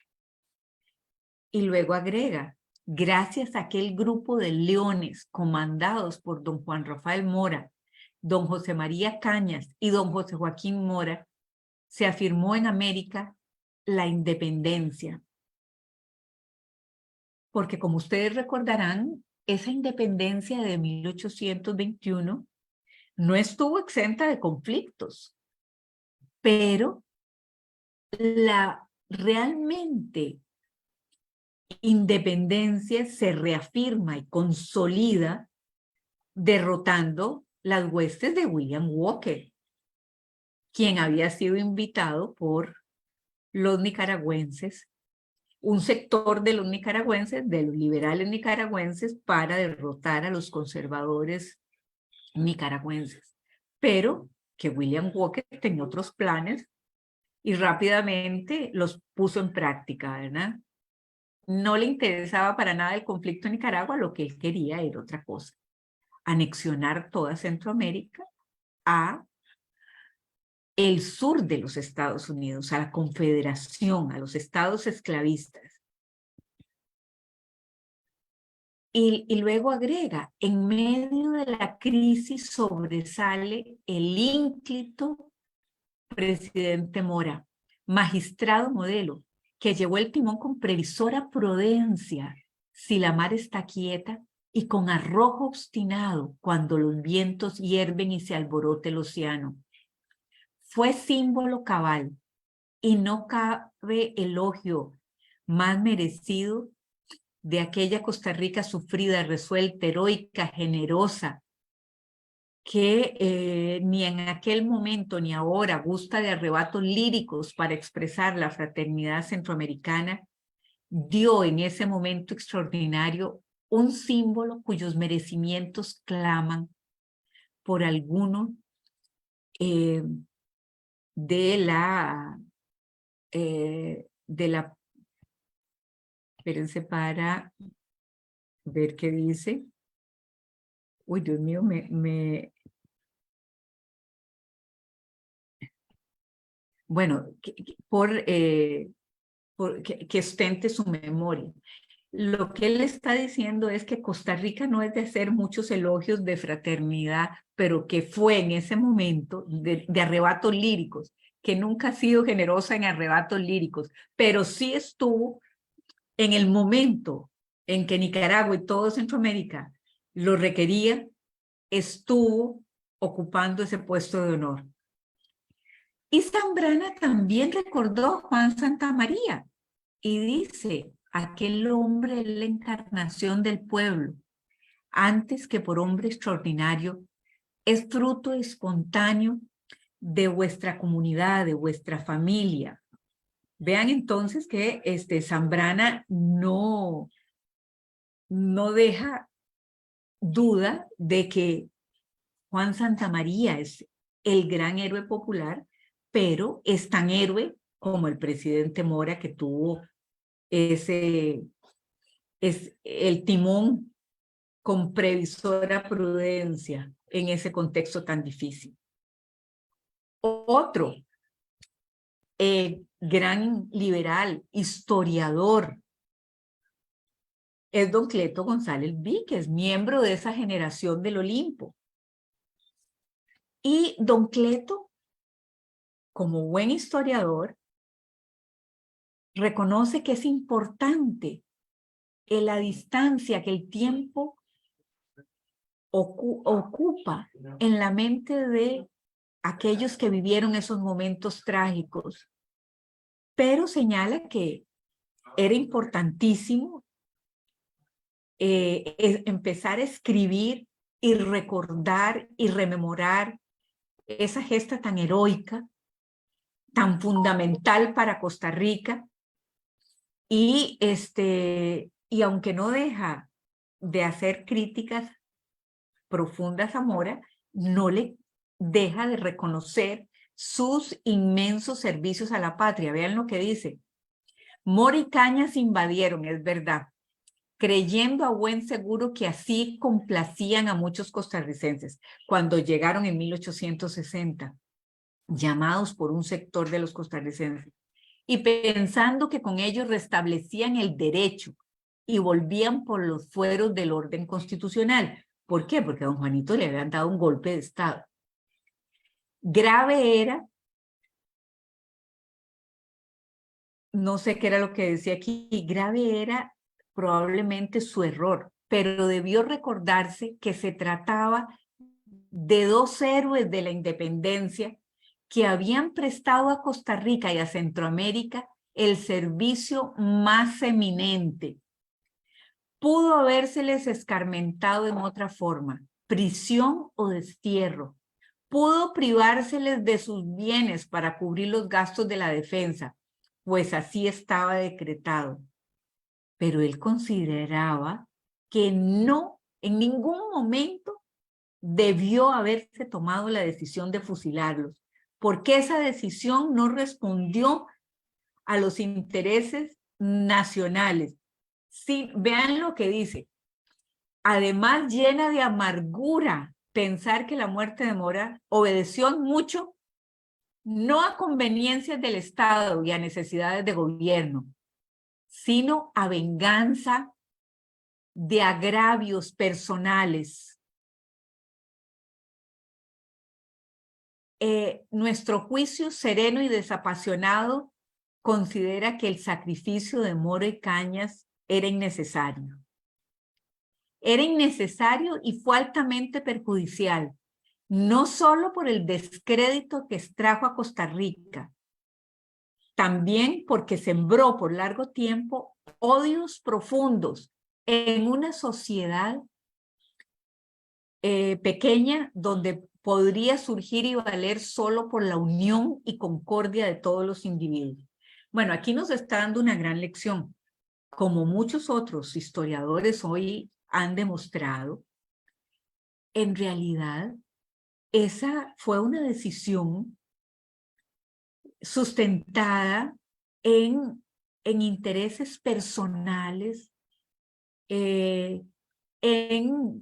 Y luego agrega, gracias a aquel grupo de leones comandados por don Juan Rafael Mora, don José María Cañas y don José Joaquín Mora, se afirmó en América la independencia. Porque como ustedes recordarán, esa independencia de 1821 no estuvo exenta de conflictos, pero la realmente independencia se reafirma y consolida derrotando las huestes de William Walker, quien había sido invitado por los nicaragüenses, un sector de los nicaragüenses, de los liberales nicaragüenses, para derrotar a los conservadores nicaragüenses. Pero que William Walker tenía otros planes y rápidamente los puso en práctica, ¿verdad? No le interesaba para nada el conflicto en Nicaragua, lo que él quería era otra cosa, anexionar toda Centroamérica a el sur de los Estados Unidos, a la Confederación, a los estados esclavistas. Y luego agrega, en medio de la crisis sobresale el ínclito presidente Mora, magistrado modelo, que llevó el timón con previsora prudencia, si la mar está quieta, y con arrojo obstinado cuando los vientos hierven y se alborote el océano. Fue símbolo cabal, y no cabe elogio más merecido de aquella Costa Rica sufrida, resuelta, heroica, generosa, que ni en aquel momento ni ahora gusta de arrebatos líricos para expresar la fraternidad centroamericana, dio en ese momento extraordinario un símbolo cuyos merecimientos claman por alguno de la espérense para ver qué dice. Uy, Dios mío, bueno, que ostente su memoria. Lo que él está diciendo es que Costa Rica no es de hacer muchos elogios de fraternidad, pero que fue en ese momento de arrebatos líricos, que nunca ha sido generosa en arrebatos líricos, pero sí estuvo en el momento en que Nicaragua y todo Centroamérica lo requería, estuvo ocupando ese puesto de honor. Y Zambrana también recordó a Juan Santamaría y dice, aquel hombre es la encarnación del pueblo, antes que por hombre extraordinario, es fruto espontáneo de vuestra comunidad, de vuestra familia. Vean entonces que Zambrana no deja duda de que Juan Santamaría es el gran héroe popular, pero es tan héroe como el presidente Mora, que tuvo el timón con previsora prudencia en ese contexto tan difícil. Otro gran liberal, historiador, es don Cleto González Víquez, miembro de esa generación del Olimpo. Y don Cleto, como buen historiador, reconoce que es importante la distancia que el tiempo ocupa en la mente de aquellos que vivieron esos momentos trágicos, pero señala que era importantísimo empezar a escribir y recordar y rememorar esa gesta tan heroica, tan fundamental para Costa Rica, y aunque no deja de hacer críticas profundas a Mora, no le deja de reconocer sus inmensos servicios a la patria. Vean lo que dice. Mora y Cañas invadieron, es verdad, creyendo a buen seguro que así complacían a muchos costarricenses cuando llegaron en 1860, llamados por un sector de los costarricenses, y pensando que con ellos restablecían el derecho y volvían por los fueros del orden constitucional. ¿Por qué? Porque a don Juanito le habían dado un golpe de Estado. Grave era, no sé qué era lo que decía aquí, grave era probablemente su error, pero debió recordarse que se trataba de dos héroes de la independencia que habían prestado a Costa Rica y a Centroamérica el servicio más eminente. Pudo habérseles escarmentado en otra forma, prisión o destierro. Pudo privárseles de sus bienes para cubrir los gastos de la defensa, pues así estaba decretado. Pero él consideraba que no, en ningún momento debió haberse tomado la decisión de fusilarlos, porque esa decisión no respondió a los intereses nacionales. Sí, vean lo que dice. Además, llena de amargura pensar que la muerte de Mora obedeció mucho no a conveniencias del Estado y a necesidades de gobierno, sino a venganza de agravios personales. Nuestro juicio sereno y desapasionado considera que el sacrificio de Mora y Cañas era innecesario. Era innecesario y fue altamente perjudicial, no solo por el descrédito que extrajo a Costa Rica, también porque sembró por largo tiempo odios profundos en una sociedad pequeña donde podría surgir y valer solo por la unión y concordia de todos los individuos. Bueno, aquí nos está dando una gran lección. Como muchos otros historiadores hoy han demostrado, en realidad esa fue una decisión sustentada en intereses personales, en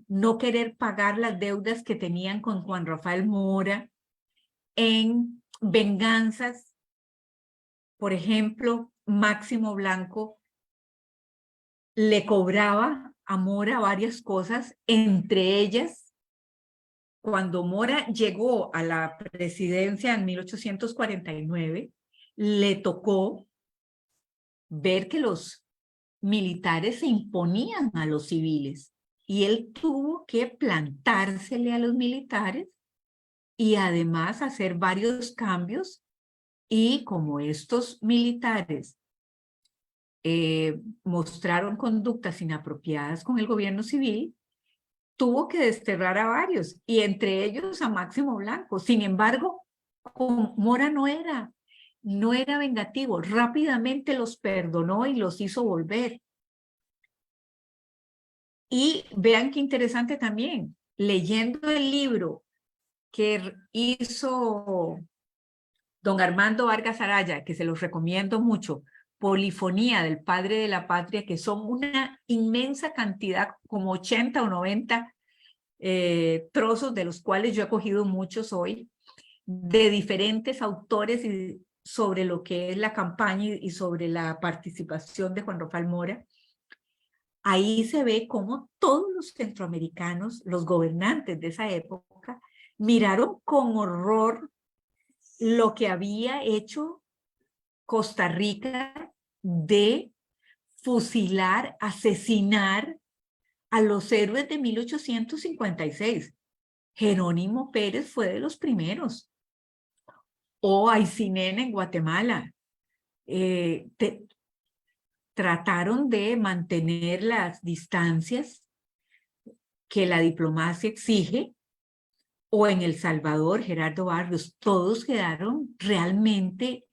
no querer pagar las deudas que tenían con Juan Rafael Mora, en venganzas. Por ejemplo, Máximo Blanco le cobraba a Mora varias cosas, entre ellas, cuando Mora llegó a la presidencia en 1849, le tocó ver que los militares se imponían a los civiles y él tuvo que plantársele a los militares y además hacer varios cambios, y como estos militares mostraron conductas inapropiadas con el gobierno civil, tuvo que desterrar a varios, y entre ellos a Máximo Blanco. Sin embargo, Mora no era vengativo, rápidamente los perdonó y los hizo volver. Y vean qué interesante también, leyendo el libro que hizo don Armando Vargas Araya, que se los recomiendo mucho, Polifonía del Padre de la Patria, que son una inmensa cantidad, como 80 o 90 trozos, de los cuales yo he cogido muchos hoy. de diferentes autores sobre lo que es la campaña y sobre la participación de Juan Rafael Mora. Ahí se ve cómo todos los centroamericanos, los gobernantes de esa época, miraron con horror lo que había hecho Costa Rica de fusilar, asesinar a los héroes de 1856. Jerónimo Pérez fue de los primeros. O Aycinena en Guatemala. Trataron de mantener las distancias que la diplomacia exige. O en El Salvador, Gerardo Barrios, todos quedaron realmente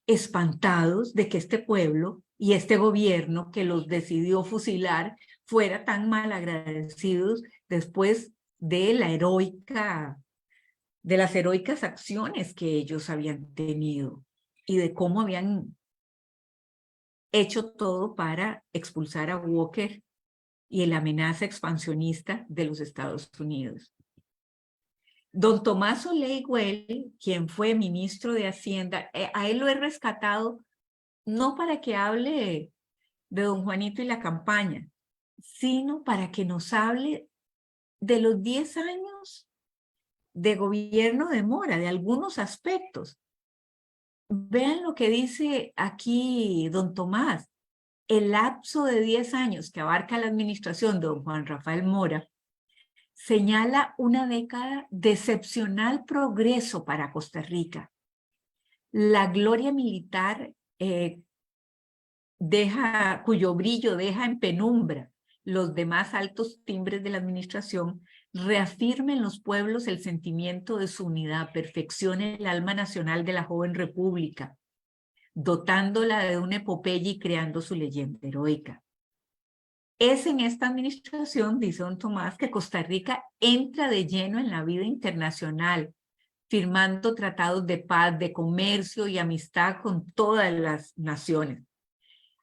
espantados de que este pueblo y este gobierno que los decidió fusilar fuera tan mal agradecidos después de las heroicas acciones que ellos habían tenido y de cómo habían hecho todo para expulsar a Walker y la amenaza expansionista de los Estados Unidos. Don Tomás Soler Güell, quien fue ministro de Hacienda, a él lo he rescatado no para que hable de don Juanito y la campaña, sino para que nos hable de los 10 años de gobierno de Mora, de algunos aspectos. Vean lo que dice aquí don Tomás. El lapso de 10 años que abarca la administración de don Juan Rafael Mora señala una década de excepcional progreso para Costa Rica. La gloria militar cuyo brillo deja en penumbra los demás altos timbres de la administración, reafirma en los pueblos el sentimiento de su unidad, perfecciona el alma nacional de la joven república, dotándola de una epopeya y creando su leyenda heroica. Es en esta administración, dice don Tomás, que Costa Rica entra de lleno en la vida internacional, firmando tratados de paz, de comercio y amistad con todas las naciones.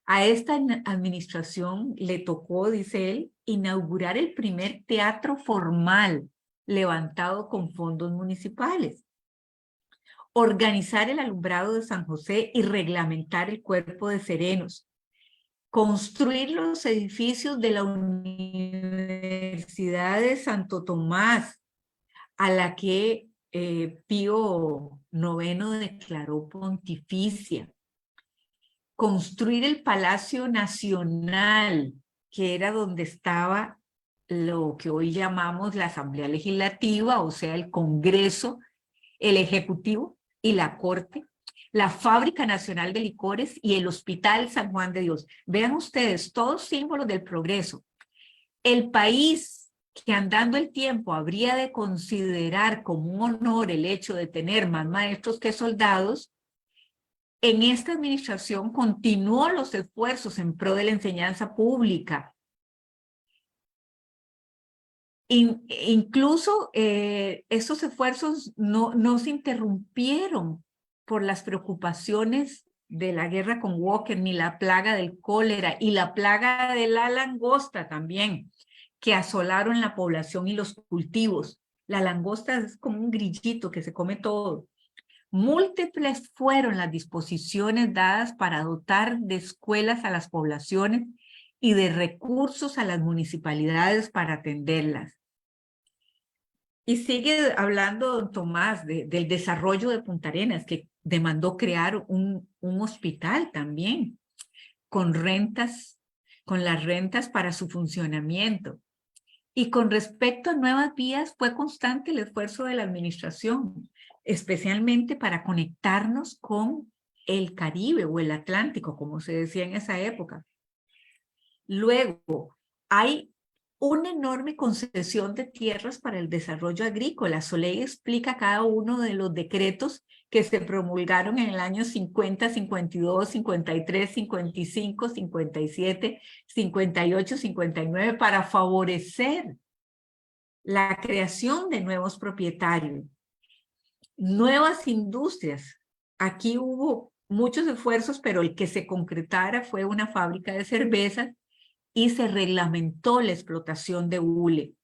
A esta administración le tocó, dice él, inaugurar el primer teatro formal levantado con fondos municipales, organizar el alumbrado de San José y reglamentar el cuerpo de serenos, construir los edificios de la Universidad de Santo Tomás, a la que Pío IX declaró pontificia, construir el Palacio Nacional, que era donde estaba lo que hoy llamamos la Asamblea Legislativa, o sea, el Congreso, el Ejecutivo y la Corte, la Fábrica Nacional de Licores y el Hospital San Juan de Dios. Vean ustedes, todos símbolos del progreso. El país que andando el tiempo habría de considerar como un honor el hecho de tener más maestros que soldados, en esta administración continuó los esfuerzos en pro de la enseñanza pública. Incluso estos esfuerzos no se interrumpieron por las preocupaciones de la guerra con Walker, ni la plaga del cólera y la plaga de la langosta también, que asolaron la población y los cultivos. La langosta es como un grillito que se come todo. Múltiples fueron las disposiciones dadas para dotar de escuelas a las poblaciones y de recursos a las municipalidades para atenderlas. Y sigue hablando don Tomás del desarrollo de Punta Arenas, que demandó crear un hospital también, con las rentas para su funcionamiento. Y con respecto a nuevas vías, fue constante el esfuerzo de la administración, especialmente para conectarnos con el Caribe o el Atlántico, como se decía en esa época. Luego, hay una enorme concesión de tierras para el desarrollo agrícola. Soler explica cada uno de los decretos que se promulgaron en el año 50, 52, 53, 55, 57, 58, 59 para favorecer la creación de nuevos propietarios, nuevas industrias. Aquí hubo muchos esfuerzos, pero el que se concretara fue una fábrica de cervezas y se reglamentó la explotación de hule.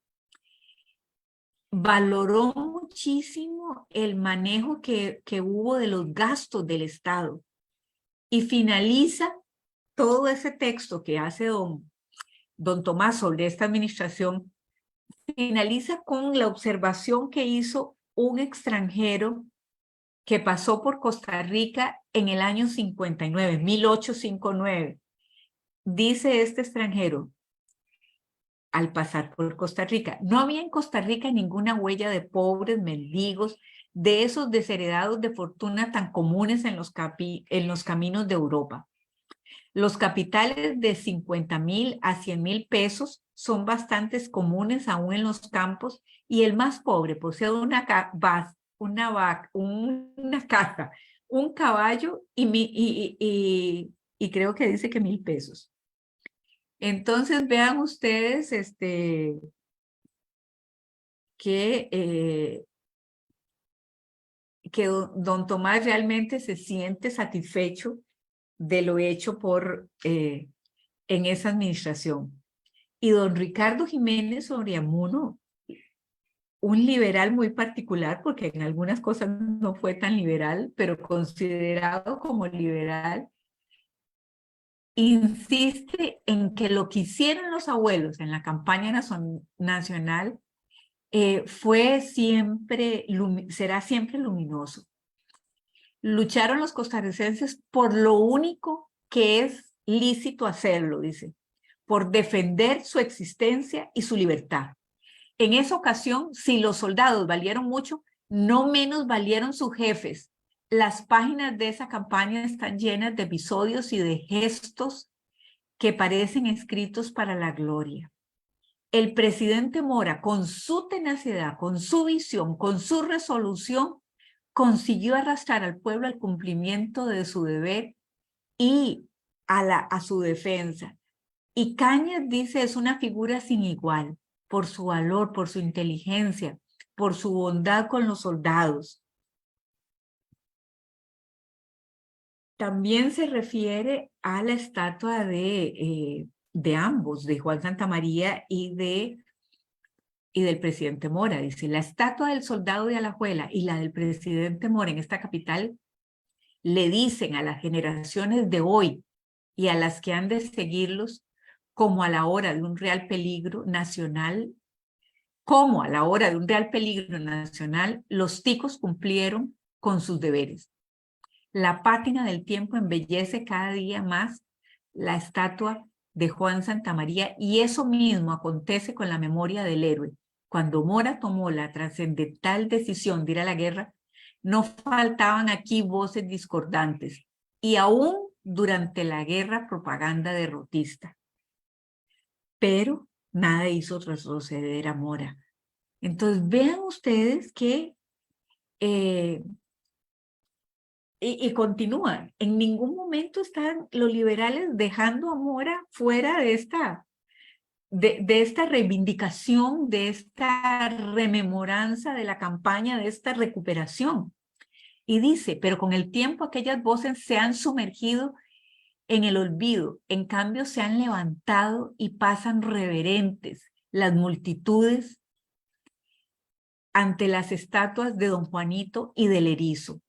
Valoró muchísimo el manejo que hubo de los gastos del Estado y finaliza todo ese texto que hace don Tomás sobre esta administración, finaliza con la observación que hizo un extranjero que pasó por Costa Rica en el año 59, 1859. Dice este extranjero, al pasar por Costa Rica, no había en Costa Rica ninguna huella de pobres, mendigos, de esos desheredados de fortuna tan comunes en los caminos de Europa. Los capitales de 50,000 a 100,000 pesos son bastante comunes aún en los campos y el más pobre posee una casa, un caballo y creo que dice que 1,000 pesos. Entonces vean ustedes que don Tomás realmente se siente satisfecho de lo hecho en esa administración. Y don Ricardo Jiménez Oriamuno, un liberal muy particular, porque en algunas cosas no fue tan liberal, pero considerado como liberal, insiste en que lo que hicieron los abuelos en la campaña nacional será siempre luminoso. Lucharon los costarricenses por lo único que es lícito hacerlo, dice, por defender su existencia y su libertad. En esa ocasión, si los soldados valieron mucho, no menos valieron sus jefes. Las páginas de esa campaña están llenas de episodios y de gestos que parecen escritos para la gloria. El presidente Mora, con su tenacidad, con su visión, con su resolución, consiguió arrastrar al pueblo al cumplimiento de su deber y a su defensa. Y Cañas dice, es una figura sin igual, por su valor, por su inteligencia, por su bondad con los soldados. También se refiere a la estatua de ambos, de Juan Santamaría y del presidente Mora. Dice, la estatua del soldado de Alajuela y la del presidente Mora en esta capital le dicen a las generaciones de hoy y a las que han de seguirlos, como a la hora de un real peligro nacional, los ticos cumplieron con sus deberes. La pátina del tiempo embellece cada día más la estatua de Juan Santamaría y eso mismo acontece con la memoria del héroe. Cuando Mora tomó la trascendental decisión de ir a la guerra, no faltaban aquí voces discordantes y aún durante la guerra propaganda derrotista. Pero nada hizo retroceder a Mora. Entonces vean ustedes que y continúan. En ningún momento están los liberales dejando a Mora fuera de esta reivindicación, de esta rememoranza de la campaña, de esta recuperación. Y dice, pero con el tiempo aquellas voces se han sumergido en el olvido, en cambio se han levantado y pasan reverentes las multitudes ante las estatuas de don Juanito y del Erizo.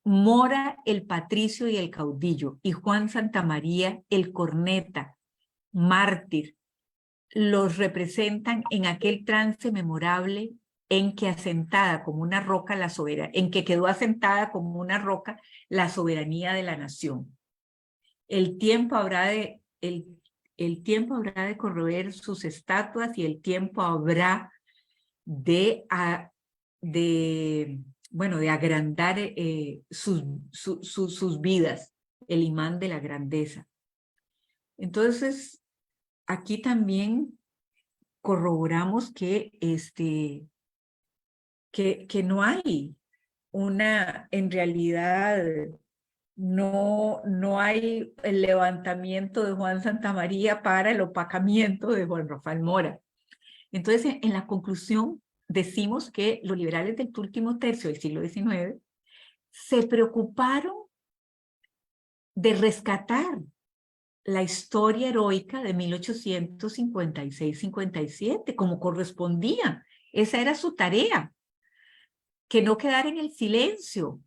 Mora el patricio y el caudillo, y Juan Santamaría el corneta, mártir, los representan en aquel trance memorable en que asentada como una roca quedó asentada como una roca la soberanía de la nación. El tiempo habrá de corroer sus estatuas y el tiempo habrá de agrandar sus vidas, el imán de la grandeza. Entonces, aquí también corroboramos que no hay en realidad, no hay el levantamiento de Juan Santamaría para el opacamiento de Juan Rafael Mora. Entonces, en la conclusión, decimos que los liberales del último tercio del siglo XIX se preocuparon de rescatar la historia heroica de 1856-57, como correspondía. Esa era su tarea, que no quedara en el silencio,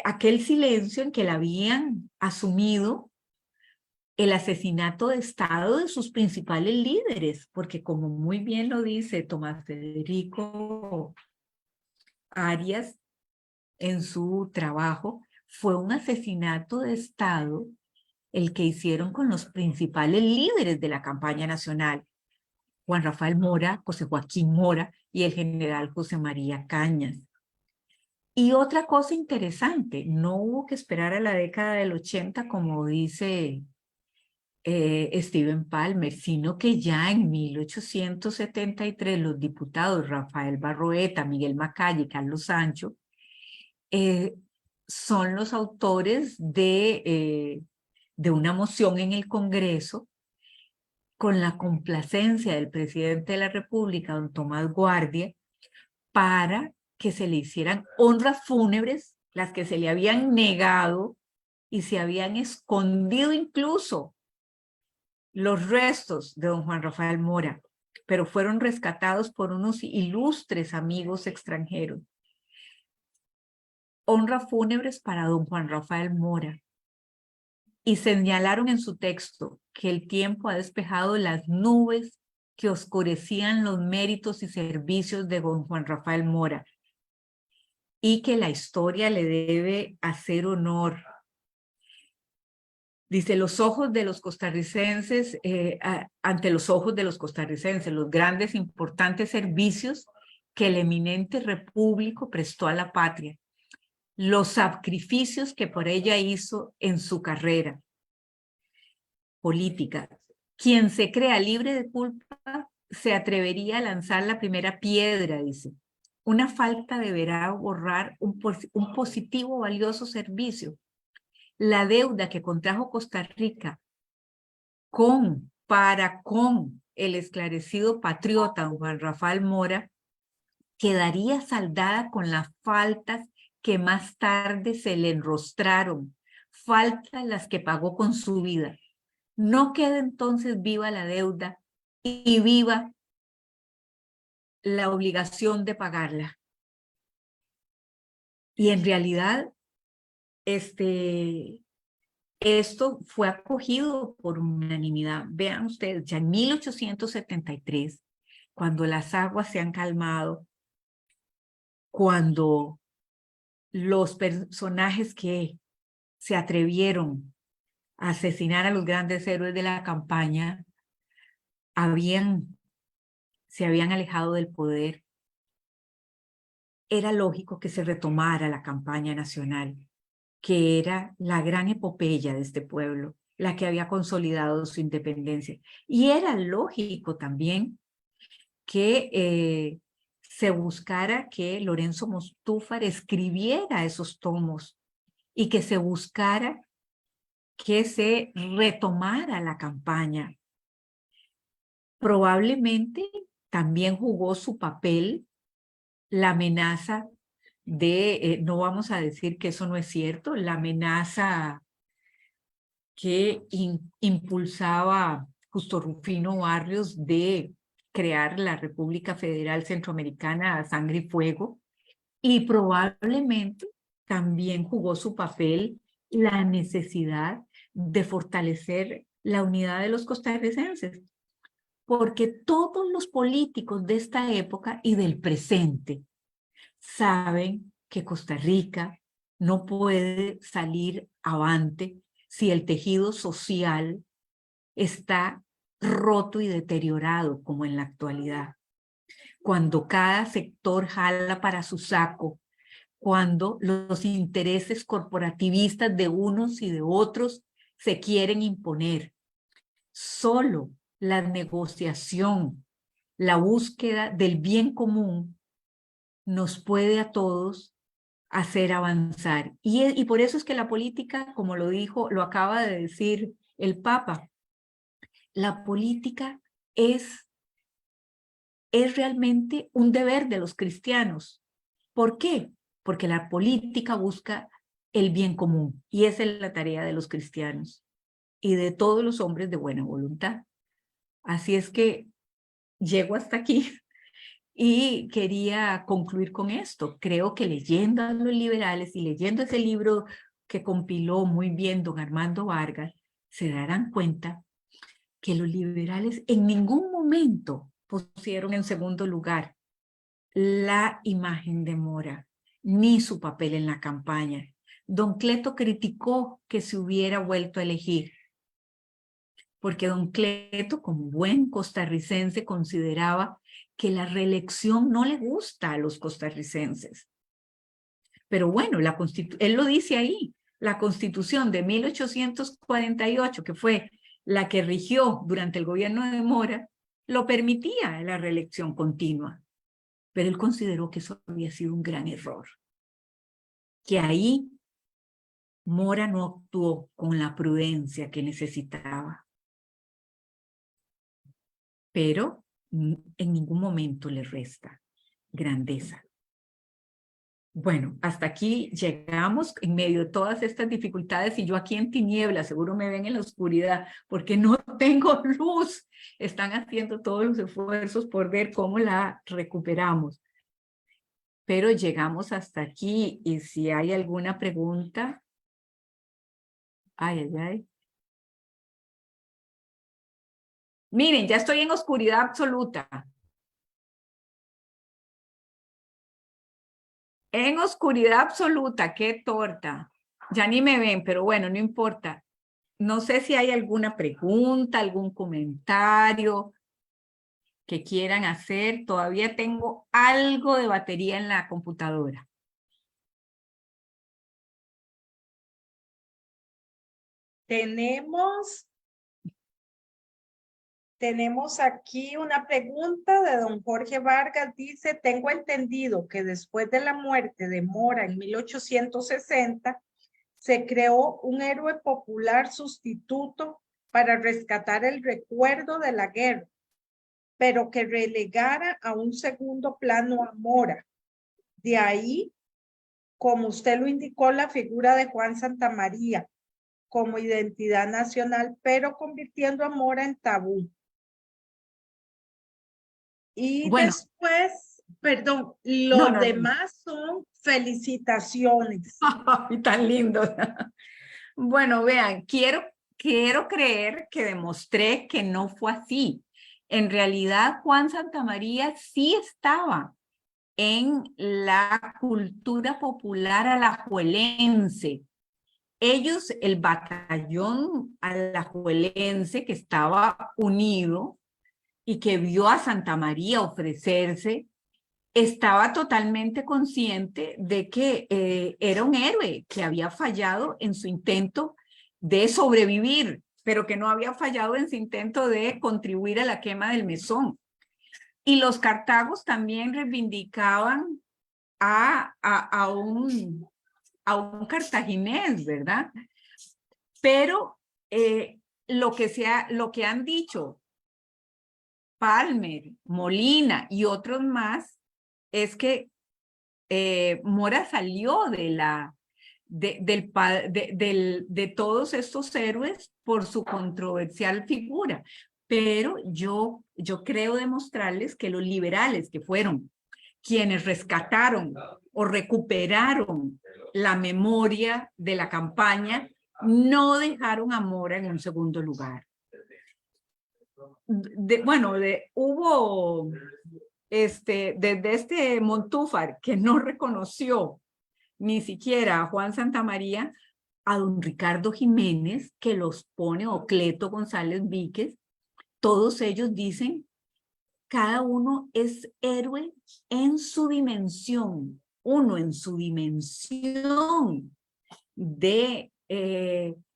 aquel silencio en que la habían asumido el asesinato de Estado de sus principales líderes, porque como muy bien lo dice Tomás Federico Arias en su trabajo, fue un asesinato de Estado el que hicieron con los principales líderes de la campaña nacional, Juan Rafael Mora, José Joaquín Mora y el general José María Cañas. Y otra cosa interesante, no hubo que esperar a la década del 80, como dice Steven Palmer, sino que ya en 1873 los diputados Rafael Barroeta, Miguel Macaya y Carlos Sancho son los autores de una moción en el Congreso con la complacencia del presidente de la República, don Tomás Guardia, para que se le hicieran honras fúnebres, las que se le habían negado y se habían escondido incluso los restos de don Juan Rafael Mora, pero fueron rescatados por unos ilustres amigos extranjeros. Honras fúnebres para don Juan Rafael Mora. Y señalaron en su texto que el tiempo ha despejado las nubes que oscurecían los méritos y servicios de don Juan Rafael Mora y que la historia le debe hacer honor. Dice, los ojos de los costarricenses, ante los ojos de los costarricenses, los grandes importantes servicios que el eminente repúblico prestó a la patria, los sacrificios que por ella hizo en su carrera política. Quien se crea libre de culpa se atrevería a lanzar la primera piedra, dice. Una falta deberá borrar un positivo valioso servicio. La deuda que contrajo Costa Rica con el esclarecido patriota don Juan Rafael Mora quedaría saldada con las faltas que más tarde se le enrostraron, faltas las que pagó con su vida. No queda entonces viva la deuda y viva la obligación de pagarla. Y en realidad, esto fue acogido por unanimidad. Vean ustedes, ya en 1873, cuando las aguas se han calmado, cuando los personajes que se atrevieron a asesinar a los grandes héroes de la campaña se habían alejado del poder, era lógico que se retomara la campaña nacional, que era la gran epopeya de este pueblo, la que había consolidado su independencia. Y era lógico también que se buscara que Lorenzo Mostúfar escribiera esos tomos y que se buscara que se retomara la campaña. Probablemente también jugó su papel la amenaza de, no vamos a decir que eso no es cierto, la amenaza que impulsaba Justo Rufino Barrios de crear la República Federal Centroamericana a sangre y fuego, y probablemente también jugó su papel la necesidad de fortalecer la unidad de los costarricenses, porque todos los políticos de esta época y del presente saben que Costa Rica no puede salir avante si el tejido social está roto y deteriorado como en la actualidad. Cuando cada sector jala para su saco, cuando los intereses corporativistas de unos y de otros se quieren imponer. Solo la negociación, la búsqueda del bien común nos puede a todos hacer avanzar. Y por eso es que la política, como lo acaba de decir el Papa, la política es realmente un deber de los cristianos. ¿Por qué? Porque la política busca el bien común y esa es la tarea de los cristianos y de todos los hombres de buena voluntad. Así es que llego hasta aquí Y quería concluir con esto. Creo que leyendo a los liberales y leyendo ese libro que compiló muy bien don Armando Vargas, se darán cuenta que los liberales en ningún momento pusieron en segundo lugar la imagen de Mora, ni su papel en la campaña. Don Cleto criticó que se hubiera vuelto a elegir, porque don Cleto, como buen costarricense, consideraba que la reelección no le gusta a los costarricenses. Pero bueno, él lo dice ahí, la Constitución de 1848, que fue la que rigió durante el gobierno de Mora, lo permitía la reelección continua. Pero él consideró que eso había sido un gran error, que ahí Mora no actuó con la prudencia que necesitaba. Pero en ningún momento le resta grandeza. Bueno, hasta aquí llegamos en medio de todas estas dificultades y yo aquí en tinieblas, seguro me ven en la oscuridad porque no tengo luz. Están haciendo todos los esfuerzos por ver cómo la recuperamos. Pero llegamos hasta aquí y si hay alguna pregunta. Ay, ay, ay. Miren, ya estoy en oscuridad absoluta. En oscuridad absoluta, qué torta. Ya ni me ven, pero bueno, no importa. No sé si hay alguna pregunta, algún comentario que quieran hacer. Todavía tengo algo de batería en la computadora. Tenemos aquí una pregunta de don Jorge Vargas. Dice, tengo entendido que después de la muerte de Mora en 1860, se creó un héroe popular sustituto para rescatar el recuerdo de la guerra, pero que relegara a un segundo plano a Mora. De ahí, como usted lo indicó, la figura de Juan Santamaría como identidad nacional, pero convirtiendo a Mora en tabú. Y Bueno, después, perdón, no, los no, no. demás son felicitaciones. Ay, tan lindo. Bueno, vean, quiero creer que demostré que no fue así. En realidad, Juan Santamaría sí estaba en la cultura popular alajuelense. Ellos, el batallón alajuelense que estaba unido y que vio a Santa María ofrecerse, estaba totalmente consciente de que era un héroe que había fallado en su intento de sobrevivir, pero que no había fallado en su intento de contribuir a la quema del Mesón. Y los cartagos también reivindicaban a un cartaginés, ¿verdad? Pero lo que han dicho Palmer, Molina y otros más es que Mora salió de todos estos héroes por su controversial figura. Pero yo creo demostrarles que los liberales, que fueron quienes rescataron o recuperaron la memoria de la campaña, no dejaron a Mora en un segundo lugar. Hubo desde Montúfar, que no reconoció ni siquiera a Juan Santamaría, a don Ricardo Jiménez, que los pone, o Cleto González Víquez, todos ellos dicen, cada uno es héroe en su dimensión, uno en su dimensión de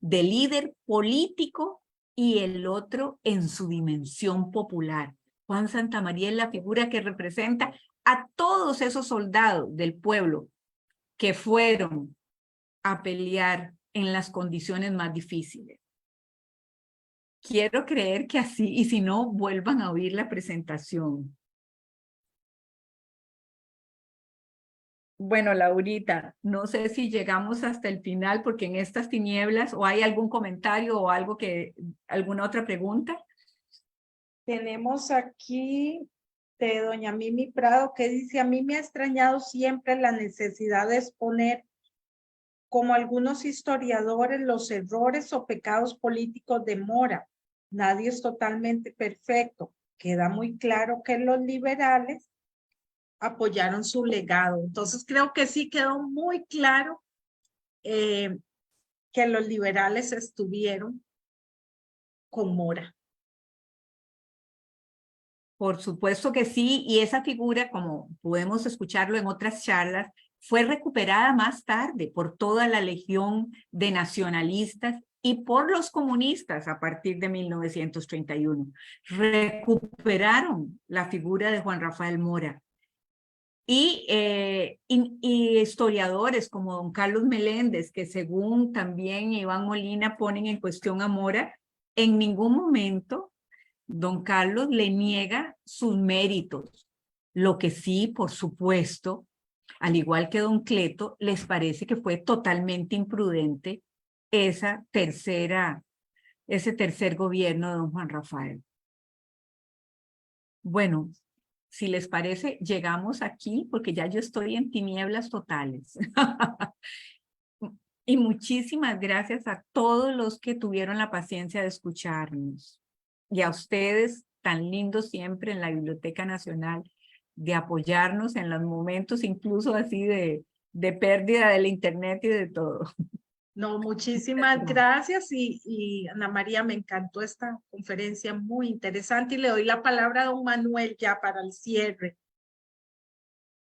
líder político y el otro en su dimensión popular. Juan Santamaría es la figura que representa a todos esos soldados del pueblo que fueron a pelear en las condiciones más difíciles. Quiero creer que así, y si no, vuelvan a oír la presentación. Bueno, Laurita, no sé si llegamos hasta el final, porque en estas tinieblas, o hay algún comentario o alguna otra pregunta. Tenemos aquí de doña Mimi Prado, que dice: a mí me ha extrañado siempre la necesidad de exponer, como algunos historiadores, los errores o pecados políticos de Mora. Nadie es totalmente perfecto. Queda muy claro que los liberales apoyaron su legado. Entonces creo que sí quedó muy claro que los liberales estuvieron con Mora. Por supuesto que sí, y esa figura, como podemos escucharlo en otras charlas, fue recuperada más tarde por toda la legión de nacionalistas y por los comunistas a partir de 1931. Recuperaron la figura de Juan Rafael Mora. Y historiadores como don Carlos Meléndez, que según también Iván Molina ponen en cuestión a Mora, en ningún momento don Carlos le niega sus méritos. Lo que sí, por supuesto, al igual que don Cleto, les parece que fue totalmente imprudente ese tercer gobierno de don Juan Rafael. Bueno, si les parece, llegamos aquí porque ya yo estoy en tinieblas totales. Y muchísimas gracias a todos los que tuvieron la paciencia de escucharnos. Y a ustedes, tan lindos siempre en la Biblioteca Nacional, de apoyarnos en los momentos incluso así de pérdida del internet y de todo. No, muchísimas gracias y Ana María, me encantó esta conferencia muy interesante y le doy la palabra a don Manuel ya para el cierre.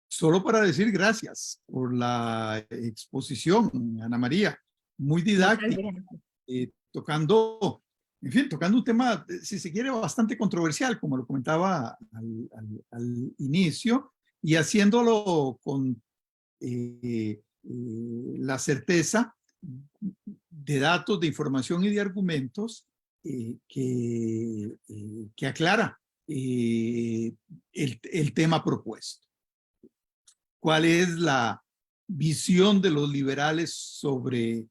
Solo para decir gracias por la exposición, Ana María, muy didáctica, tocando, en fin, tocando un tema, si se quiere, bastante controversial, como lo comentaba al inicio, y haciéndolo con la certeza de datos, de información y de argumentos que aclara el tema propuesto. ¿Cuál es la visión de los liberales sobre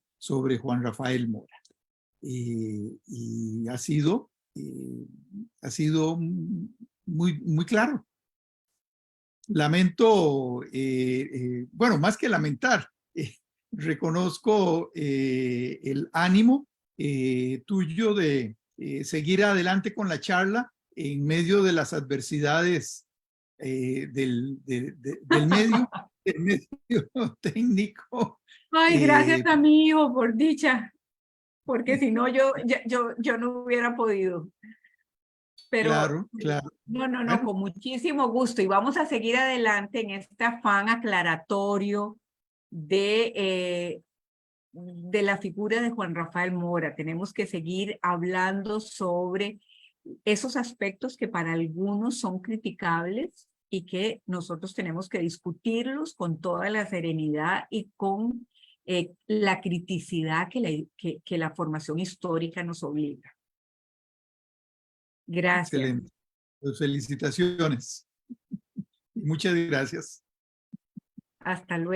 Juan Rafael Mora? Y ha sido muy claro. Lamento, bueno, más que lamentar, reconozco el ánimo tuyo de seguir adelante con la charla en medio de las adversidades del medio técnico. Ay, gracias a mi hijo, por dicha, porque si no yo no hubiera podido. Pero claro. No, Bueno, con muchísimo gusto. Y vamos a seguir adelante en este afán aclaratorio de la figura de Juan Rafael Mora. Tenemos que seguir hablando sobre esos aspectos que para algunos son criticables y que nosotros tenemos que discutirlos con toda la serenidad y con la criticidad que la formación histórica nos obliga. Gracias. Excelente. Pues felicitaciones. Muchas gracias. Hasta luego.